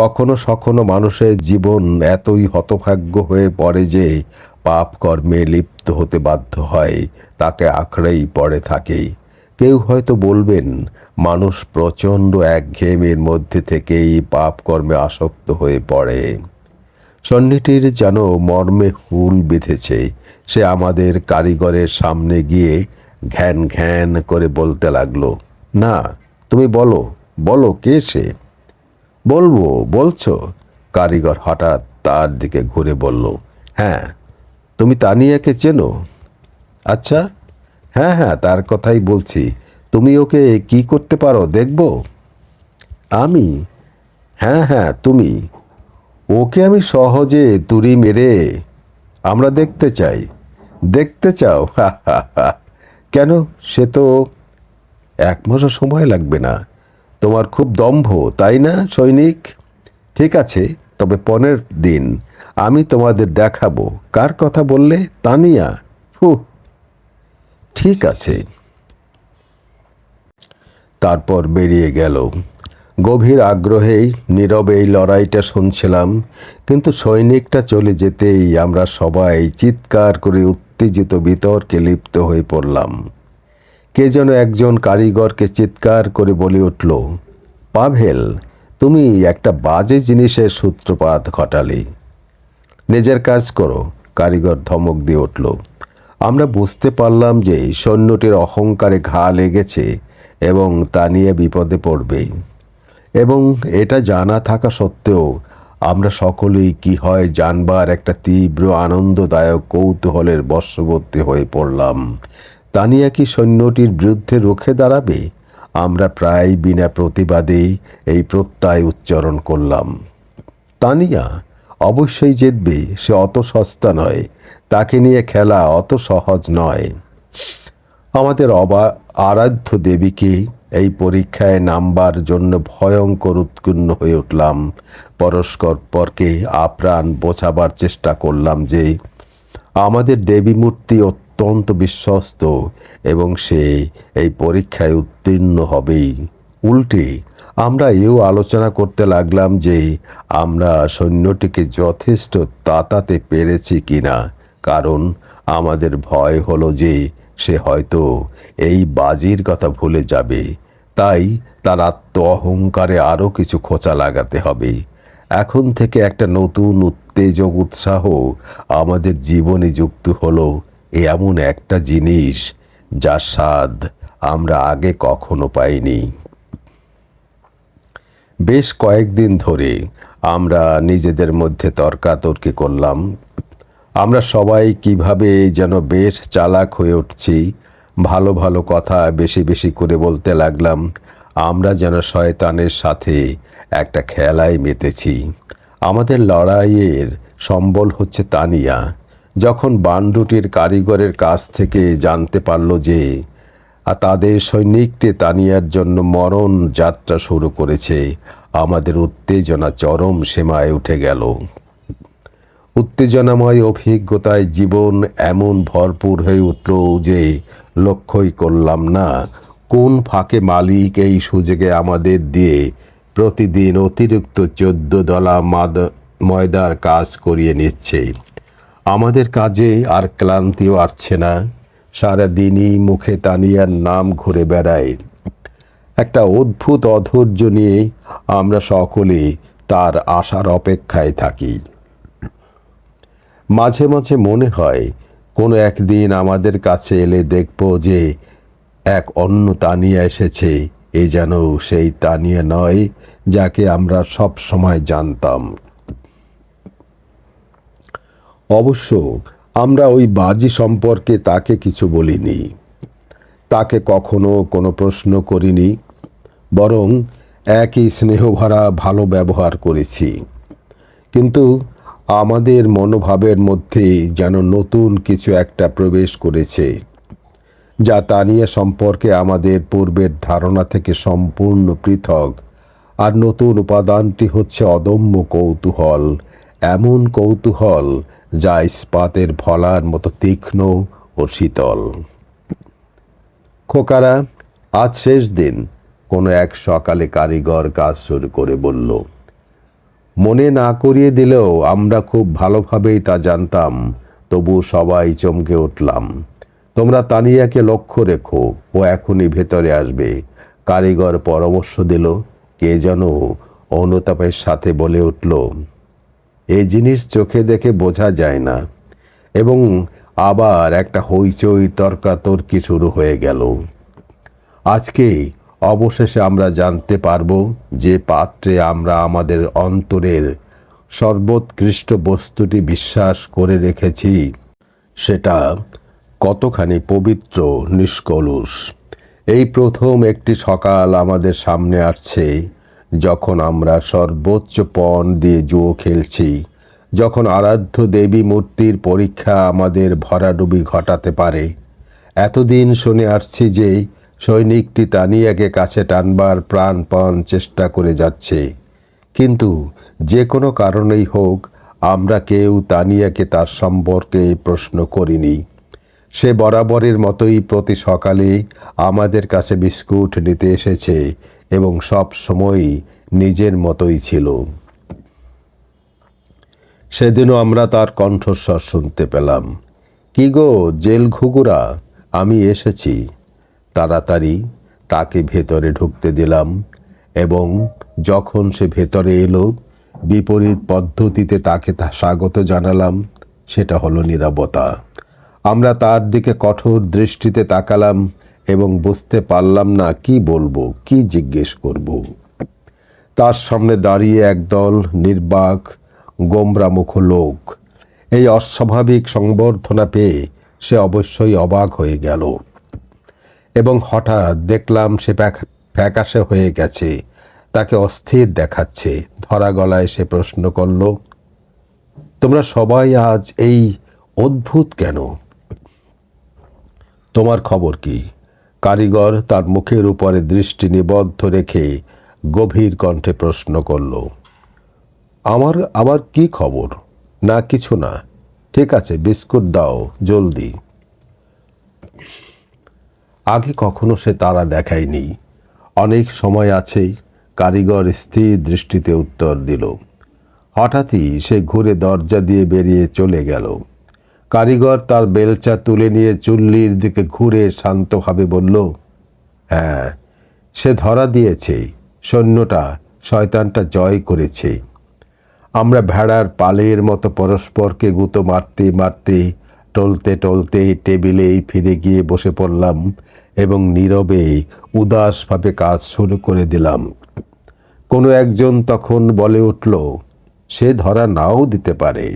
কখনো সখনো মানুষের জীবন এতই হতভাগ্য হয়ে পড়ে যে পাপ কর্মে লিপ্ত হতে বাধ্য হয়, তাকে আঁকড়েই পড়ে থাকে। কেউ হয়তো বলবেন, মানুষ প্রচণ্ড একঘেয়েমির মধ্যে থেকেই পাপ কর্মে আসক্ত হয়ে পড়ে। সন্নিটির যেন মর্মে হুল বেঁধেছে। সে আমাদের কারিগরের সামনে গিয়ে ঘ্যান ঘ্যান করে বলতে লাগলো, না তুমি বলো, বলো কে সে? বলবো বলছো? কারিগর হঠাৎ তার দিকে ঘুরে বলল, হ্যাঁ, তুমি তানিয়াকে চেনো? আচ্ছা, হ্যাঁ হ্যাঁ, তার কথাই বলছি। তুমি ওকে কি করতে পারো দেখব? আমি? হ্যাঁ হ্যাঁ, তুমি। ওকে আমি সহজে তুড়ি মেরে আমরা দেখতে চাই। দেখতে চাও? হা হা হা। কেন? সে তো 1 মাসও সময় লাগবে না। তোমার খুব দম্ভ, তাই না সৈনিক? ঠিক আছে, তবে পরের দিন আমি তোমাদের দেখাবো। কার কথা বললে? তানিয়া? ফুহ, ঠিক আছে। তারপর বেরিয়ে গেল। গভীর আগ্রহেই নীরবে এই লড়াইটা শুনছিলাম, কিন্তু সৈনিকটা চলে যেতেই আমরা সবাই চিৎকার করে উত্তেজিত বিতর্কে লিপ্ত হয়ে পড়লাম। কে যেন একজন কারিগরকে চিৎকার করে বলে উঠল, পাভেল, তুমি একটা বাজে জিনিসের সূত্রপাত ঘটালে। নিজের কাজ করো, কারিগর ধমক দিয়ে উঠল। আমরা বুঝতে পারলাম যে সৈন্যটির অহংকারে ঘা লেগেছে এবং তা নিয়ে বিপদে পড়বে। এবং এটা জানা থাকা সত্ত্বেও আমরা সকলেই কি হয় জানবার একটা তীব্র আনন্দদায়ক কৌতূহলের বশবর্তী হয়ে পড়লাম। তানিয়া কি সৈন্যটির বিরুদ্ধে রুখে দাঁড়াবে? আমরা প্রায় বিনা প্রতিবাদেই এই প্রত্যয় উচ্চারণ করলাম। তানিয়া অবশ্যই জিতবে, সে অত সস্তা নয়, তাকে নিয়ে খেলা অত সহজ নয়। আমাদের আরাধ্য দেবীকে এই পরীক্ষায় নামবার জন্য ভয়ঙ্কর উৎকীর্ণ হয়ে উঠলাম। পরস্পরকে আপ্রাণ বোঝাবার চেষ্টা করলাম যে আমাদের দেবী মূর্তি অত্যন্ত বিশ্বস্ত এবং সে এই পরীক্ষায় উত্তীর্ণ হবেই। উল্টে আমরা এও আলোচনা করতে লাগলাম যে আমরা সৈন্যটিকে যথেষ্ট তাতাতে পেরেছি কিনা, কারণ আমাদের ভয় হলো যে সে হয়তো এই বাজির কথা ভুলে যাবে। তাই তার আত্ম অহংকারে আরও কিছু খোঁচা লাগাতে হবে। এখন থেকে একটা নতুন উত্তেজক উৎসাহ আমাদের জীবনে যুক্ত হলো এমন একটা জিনিস যার স্বাদ আমরা আগে কখনো পাইনি। বেশ কয়েকদিন ধরে আমরা নিজেদের মধ্যে তর্কাতর্কি করলাম। আমরা সবাই কিভাবে যেন বেশ চালাক হয়ে উঠছি। ভালো ভালো কথা বেশি বেশি করে বলতে লাগলাম। আমরা যেন শয়তানের সাথে একটা খেলায় মেতেছি। আমাদের লড়াইয়ের সম্বল হচ্ছে তানিয়া। যখন বান্ডুটির কারিগরের কাছ থেকে জানতে পারল যে তাদের সৈনিকটি তানিয়ার জন্য মরণ যাত্রা শুরু করেছে, আমাদের উত্তেজনা চরম সীমায় উঠে গেল। উত্তেজনাময় অভিজ্ঞতায় জীবন এমন ভরপুর হয়ে উঠল যে লক্ষ্যই করলাম না কোন ফাঁকে মালিক এই সুযোগে আমাদের দিয়ে প্রতিদিন অতিরিক্ত 14 দলা ময়দার কাজ করিয়ে নিচ্ছে। আমাদের কাজে আর ক্লান্তিও আসছে না। সারাদিনই মুখে তানিয়ার নাম ঘুরে বেড়ায়। একটা অদ্ভুত অধৈর্য নিয়ে আমরা সকলে তার আসার অপেক্ষায় থাকি। মাঝে মাঝে মনে হয় কোনো একদিন আমাদের কাছে এলে দেখব যে এক অন্য তানিয়া এসেছে। এ যেন সেই তানিয়া নয় যাকে আমরা সব সময় জানতাম। অবশ্য আমরা ওই বাজি সম্পর্কে তাকে কিছু বলিনি, তাকে কখনো কোনো প্রশ্ন করিনি, বরং একই স্নেহভরা ভালো ব্যবহার করেছি। কিন্তু আমাদের মনোভাবের মধ্যে যেন নতুন কিছু একটা প্রবেশ করেছে, যা তানিয়া সম্পর্কে আমাদের পূর্বের ধারণা থেকে সম্পূর্ণ পৃথক। আর নতুন উপাদানটি হচ্ছে অদম্য কৌতূহল, এমন কৌতূহল যা ইস্পাতের ভলার মতো তীক্ষ্ণ ও শীতল। খোকারা, আজ শেষ দিন, কোনো এক সকালে কারিগর কাজ শুরু করে বলল। মনে না করিয়ে দিলেও আমরা খুব ভালোভাবেই তা জানতাম, তবু সবাই চমকে উঠলাম। তোমরা তানিয়াকে লক্ষ্য রেখো, ও এখনই ভেতরে আসবে। কারিগর পরামর্শ দিল। কে যেন অনুতাপের সাথে বলে উঠল, এই জিনিস চোখে দেখে বোঝা যায় না। এবং আবার একটা হইচই তর্কাতর্কি শুরু হয়ে গেল। আজকে অবশেষে আমরা জানতে পারব যে পাত্রে আমরা আমাদের অন্তরের সর্বোৎকৃষ্ট বস্তুটি বিশ্বাস করে রেখেছি, সেটা কতখানি পবিত্র, নিষ্কলুষ। এই প্রথম একটি সকাল আমাদের সামনে আসছে, যখন আমরা সর্বোচ্চ পণ দিয়ে জুয়ো খেলছি, যখন আরাধ্য দেবী মূর্তির পরীক্ষা আমাদের ভরাডুবি ঘটাতে পারে। এতদিন শুনে আসছি যে সৈনিকটি তানিয়াকে কাছে টানবার প্রাণপণ চেষ্টা করে যাচ্ছে, কিন্তু যে কোনো কারণেই হোক আমরা কেউ তানিয়াকে তার সম্পর্কে প্রশ্ন করিনি। সে বরাবরের মতোই প্রতি সকালে আমাদের কাছে বিস্কুট নিতে এসেছে এবং সব সময়ই নিজের মতোই ছিল। সেদিনও আমরা তার কণ্ঠস্বর শুনতে পেলাম, কি গো জেল ঘুঘুরা, আমি এসেছি। তাড়াতাড়ি তাকে ভেতরে ঢুকতে দিলাম এবং যখন সে ভেতরে এলো বিপরীত পদ্ধতিতে তাকে স্বাগত জানালাম। সেটা হলো নীরবতা। আমরা তার দিকে কঠোর দৃষ্টিতে তাকালাম এবং বুঝতে পারলাম না কি বলবো, কি জিজ্ঞেস করব। তার সামনে দাঁড়িয়ে একদল নির্বাক গোমরামুখ লোক। এই অস্বাভাবিক সংবর্ধনা পেয়ে সে অবশ্যই অবাক হয়ে গেল এবং হঠাৎ দেখলাম সে ফ্যাকাশে হয়ে গেছে, তাকে অস্থির দেখাচ্ছে। ধরা গলায় সে প্রশ্ন করল, তোমরা সবাই আজ এই অদ্ভুত কেন? তোমার খবর কি? কারিগর তার মুখের উপরে দৃষ্টি নিবদ্ধ রেখে গভীর কণ্ঠে প্রশ্ন করল। আমার আবার কি খবর? না কিছু না। ঠিক আছে, বিস্কুট দাও জলদি। আগে কখনো সে তারা দেখায়নি। অনেক সময় আছেই, কারিগর স্থির দৃষ্টিতে উত্তর দিল। হঠাৎই সে ঘুরে দরজা দিয়ে বেরিয়ে চলে গেল। কারিগর তার বেলচা তুলে নিয়ে চুল্লির দিকে ঘুরে শান্তভাবে বলল, হ্যাঁ, সে ধরা দিয়েছে। সৈন্যটা, শয়তানটা জয় করেছে। আমরা ভেড়ার পালের মতো পরস্পরকে গুঁতো মারতে মারতে টলতে টলতে টেবিলেই ফিরে গিয়ে বসে পড়লাম এবং নীরবে উদাসভাবে কাজ শুরু করে দিলাম। কোনো একজন তখন বলে উঠল, সে ধরা নাও দিতে পারে।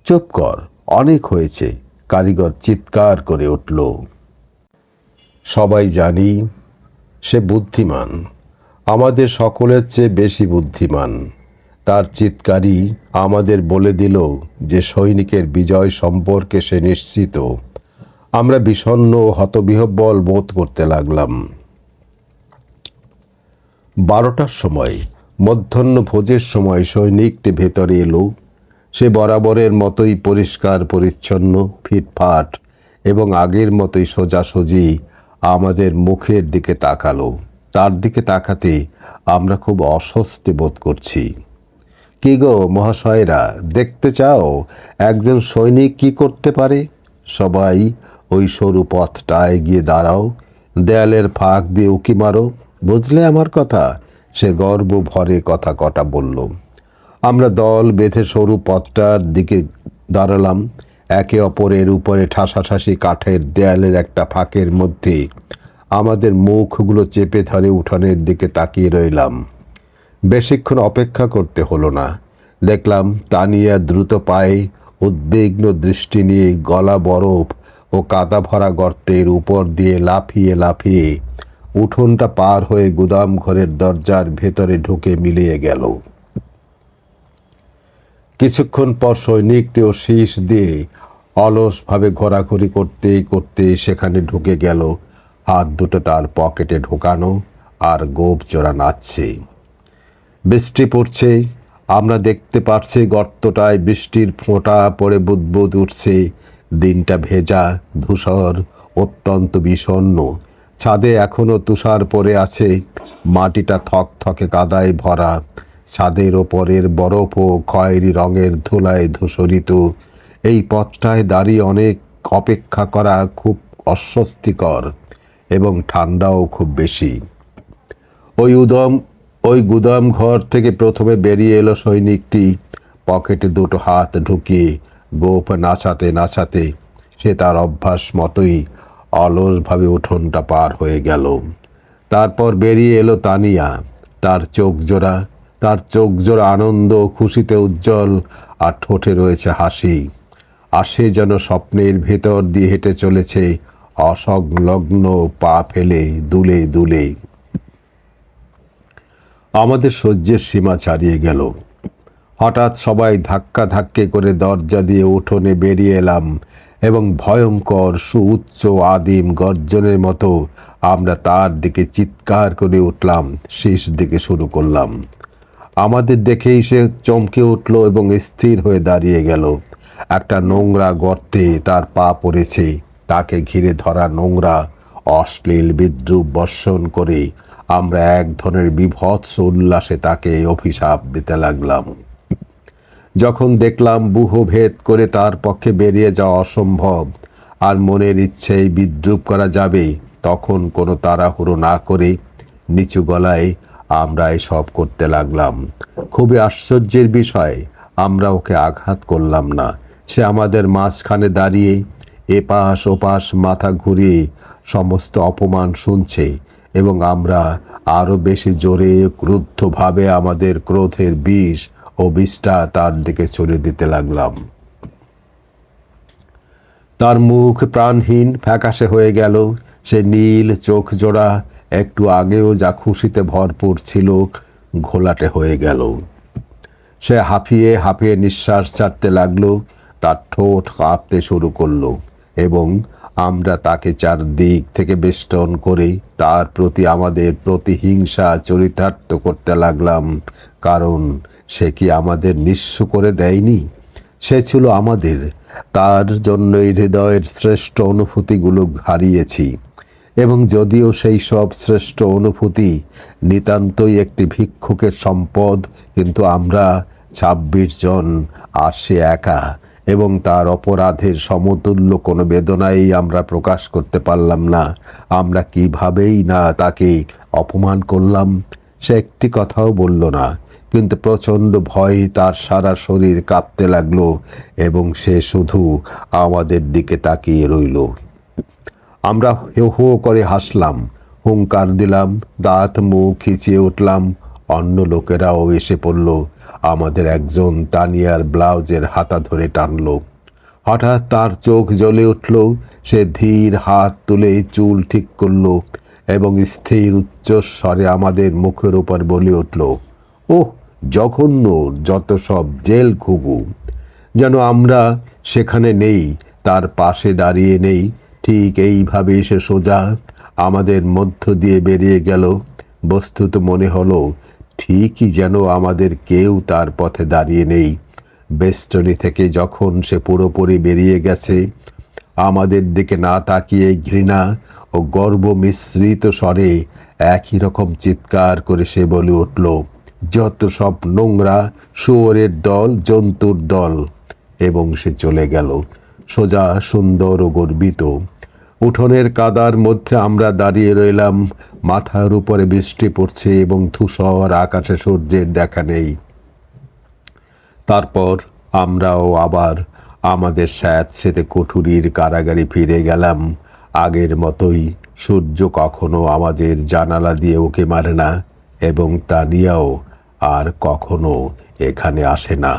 চুপ কর, অনেক হয়েছে, কারিগর চিৎকার করে উঠল। সবাই জানি সে বুদ্ধিমান, আমাদের সকলের চেয়ে বেশি বুদ্ধিমান। তার চিৎকারই আমাদের বলে দিল যে সৈনিকের বিজয় সম্পর্কে সে নিশ্চিত। আমরা বিষণ্ণ ও হতবিহ্বল বোধ করতে লাগলাম। 12টার সময়, মধ্যাহ্ন ভোজের সময় সৈনিকটি ভেতরে এলো। সে বরাবরের মতোই পরিষ্কার পরিচ্ছন্ন, ফিটফাট এবং আগের মতোই সোজাসুজি আমাদের মুখের দিকে তাকালো। তার দিকে তাকাতে আমরা খুব অস্বস্তি বোধ করছি। কি গো মহাশয়রা, দেখতে চাও একজন সৈনিক কি করতে পারে? সবাই ওই সরু পথটায় গিয়ে দাঁড়াও, দেয়ালের ফাঁক দিয়ে উঁকি মারো, বুঝলে আমার কথা? সে গর্ব ভরে কথা কটা বলল। আমরা দল বেঁধে সরু পথটার দিকে দাঁড়ালাম। একে অপরের উপরে ঠাসাঠাসি কাঠের দেয়ালের একটা ফাঁকের মধ্যে আমাদের মুখগুলো চেপে ধরে উঠানের দিকে তাকিয়ে রইলাম। বেশিক্ষণ অপেক্ষা করতে হলো না। দেখলাম তানিয়া দ্রুত পায়ে উদ্বিগ্ন দৃষ্টি নিয়ে গলা বরফ ও কাদা ভরা গর্তের উপর দিয়ে লাফিয়ে লাফিয়ে উঠোনটা পার হয়ে গুদাম ঘরের দরজার ভেতরে ঢুকে মিলিয়ে গেল। কিছুক্ষণ পর সৈনিকটিও শীষ দিয়ে অলসভাবে ঘোরাঘুরি করতে করতে সেখানে ঢুকে গেল, হাত দুটো তার পকেটে ঢোকানো আর গোঁফ জোড়া নাচছে। বৃষ্টি পড়ছে, আমরা দেখতে পাচ্ছি গর্তটায় বৃষ্টির ফোঁটা পড়ে বুদবুদ উঠছে। দিনটা ভেজা, ধূসর, অত্যন্ত বিষণ্ণ। ছাদে এখনো তুষার পড়ে আছে, মাটিটা থকথকে কাদায় ভরা। ছাদের ওপরের বরফ ও খয়েরি রঙের ধুলায় ধূসরিত। এই পথটায় দাঁড়িয়ে অনেক অপেক্ষা করা খুব অস্বস্তিকর এবং ঠান্ডাও খুব বেশি। ওই গুদাম ঘর থেকে প্রথমে বেরিয়ে এলো সৈনিকটি। পকেটে দুটো হাত ঢুকিয়ে গোঁফ নাচাতে নাচাতে সে তার অভ্যাস মতোই অলসভাবে উঠোনটা পার হয়ে গেল। তারপর বেরিয়ে এলো তানিয়া। তার চোখ জোড়া, তার চোখ জোড়া আনন্দ খুশিতে উজ্জ্বল, আর ঠোঁটে রয়েছে হাসি। আর সে যেন স্বপ্নের ভেতর দিয়ে হেঁটে চলেছে, অসংলগ্ন পা ফেলে দুলে দুলে। আমাদের সহ্যের সীমা ছাড়িয়ে গেল। হঠাৎ সবাই ধাক্কা ধাক্কি করে দরজা দিয়ে উঠোনে বেরিয়ে এলাম এবং ভয়ঙ্কর সুউচ্চ আদিম গর্জনের মতো আমরা তার দিকে চিৎকার করে উঠলাম, শেষ দিকে শুরু করলাম। আমাদের দেখেই সে চমকে উঠল এবং স্থির হয়ে দাঁড়িয়ে গেল। একটা নোংরা গর্তে তার পা পড়েছে। তাকে ঘিরে ধরা নোংরা অশ্লীল বিদ্রুপ বর্ষণ করে আমরা এক ধরনের বিভৎস উল্লাসে তাকে অভিশাপ দিতে লাগলাম। যখন দেখলাম ব্যূহ ভেদ করে তার পক্ষে বেরিয়ে যাওয়া অসম্ভব আর মনের ইচ্ছেই বিদ্রুপ করা যাবে, তখন কোনো তাড়াহুড়ো না করে নিচু গলায় আমরা এসব করতে লাগলাম। খুবই আশ্চর্যের বিষয়, আমরা ওকে আঘাত করলাম না। সে আমাদের মাঝখানে দাঁড়িয়ে এপাশ ওপাশ মাথা ঘুরিয়ে সমস্ত অপমান শুনছে এবং আমরা আরও বেশি জোরে ক্রুদ্ধভাবে আমাদের ক্রোধের বিষ ও বিষটা তার দিকে ছড়িয়ে দিতে লাগলাম। তার মুখ প্রাণহীন ফ্যাকাশে হয়ে গেল। সে নীল চোখ জোড়া একটু আগেও যা খুশিতে ভরপুর ছিল, ঘোলাটে হয়ে গেল। সে হাঁপিয়ে হাঁপিয়ে নিঃশ্বাস ছাড়তে লাগলো। তার ঠোঁট কাঁপতে শুরু করলো এবং আমরা তাকে চারদিক থেকে বেষ্টন করে তার প্রতি আমাদের প্রতিহিংসা চরিতার্থ করতে লাগলাম। কারণ সে কি আমাদের নিঃস্ব করে দেয়নি? সে ছিল আমাদের। তার জন্যই হৃদয়ের শ্রেষ্ঠ অনুভূতিগুলো হারিয়েছি। এবং যদিও সেই সব শ্রেষ্ঠ অনুভূতি নিতান্তই একটি ভিক্ষুকের সম্পদ, কিন্তু আমরা ২৬ জন আর সে একা, এবং তার অপরাধের সমতুল্য কোনো বেদনাই আমরা প্রকাশ করতে পারলাম না। আমরা কিভাবেই না তাকে অপমান করলাম। সে একটি কথাও বলল না, কিন্তু প্রচণ্ড ভয়ে তার সারা শরীর কাঁপতে লাগলো এবং সে শুধু আমাদের দিকে তাকিয়ে রইল। আমরা হো হো করে হাসলাম, হুঙ্কার দিলাম, দাঁত মুখ খিচিয়ে উঠলাম। অন্য লোকেরাও এসে পড়ল। আমাদের একজন তানিয়ার ব্লাউজের হাতা ধরে টানল। হঠাৎ তার চোখ জ্বলে উঠল। সে ধীর হাত তুলে চুল ঠিক করল এবং স্থির উচ্চস্বরে আমাদের মুখের উপর বলে উঠল, ওহ জঘন্য যত সব জেল ঘুঘু! যেন আমরা সেখানে নেই, তার পাশে দাঁড়িয়ে নেই। ঠিক এইভাবে সে সোজা আমাদের মধ্য দিয়ে বেরিয়ে গেল। বস্তুত মনে হলো ঠিকই যেন আমাদের কেউ তার পথে দাঁড়িয়ে নেই। বেষ্টনী থেকে যখন সে পুরোপুরি বেরিয়ে গেছে, আমাদের দিকে না তাকিয়ে ঘৃণা ও গর্ব মিশ্রিত স্বরে একই রকম চিৎকার করে সে বলে উঠল, যত সব নোংরা শুয়োরের দল, জন্তুর দল! এবং সে চলে গেল, সোজা সুন্দর ও গর্বিত। উঠোনের কাদার মধ্যে আমরা দাঁড়িয়ে রইলাম। মাথার উপরে বৃষ্টি পড়ছে এবং ধূসর আকাশে সূর্যের দেখা নেই। তারপর আমরাও আবার আমাদের স্যাঁতসেঁতে কুঠুরির কারাগারে ফিরে গেলাম। আগের মতোই সূর্য কখনো আমাদের জানালা দিয়ে উঁকি মারে না এবং তানিয়াও আর কখনো এখানে আসে না।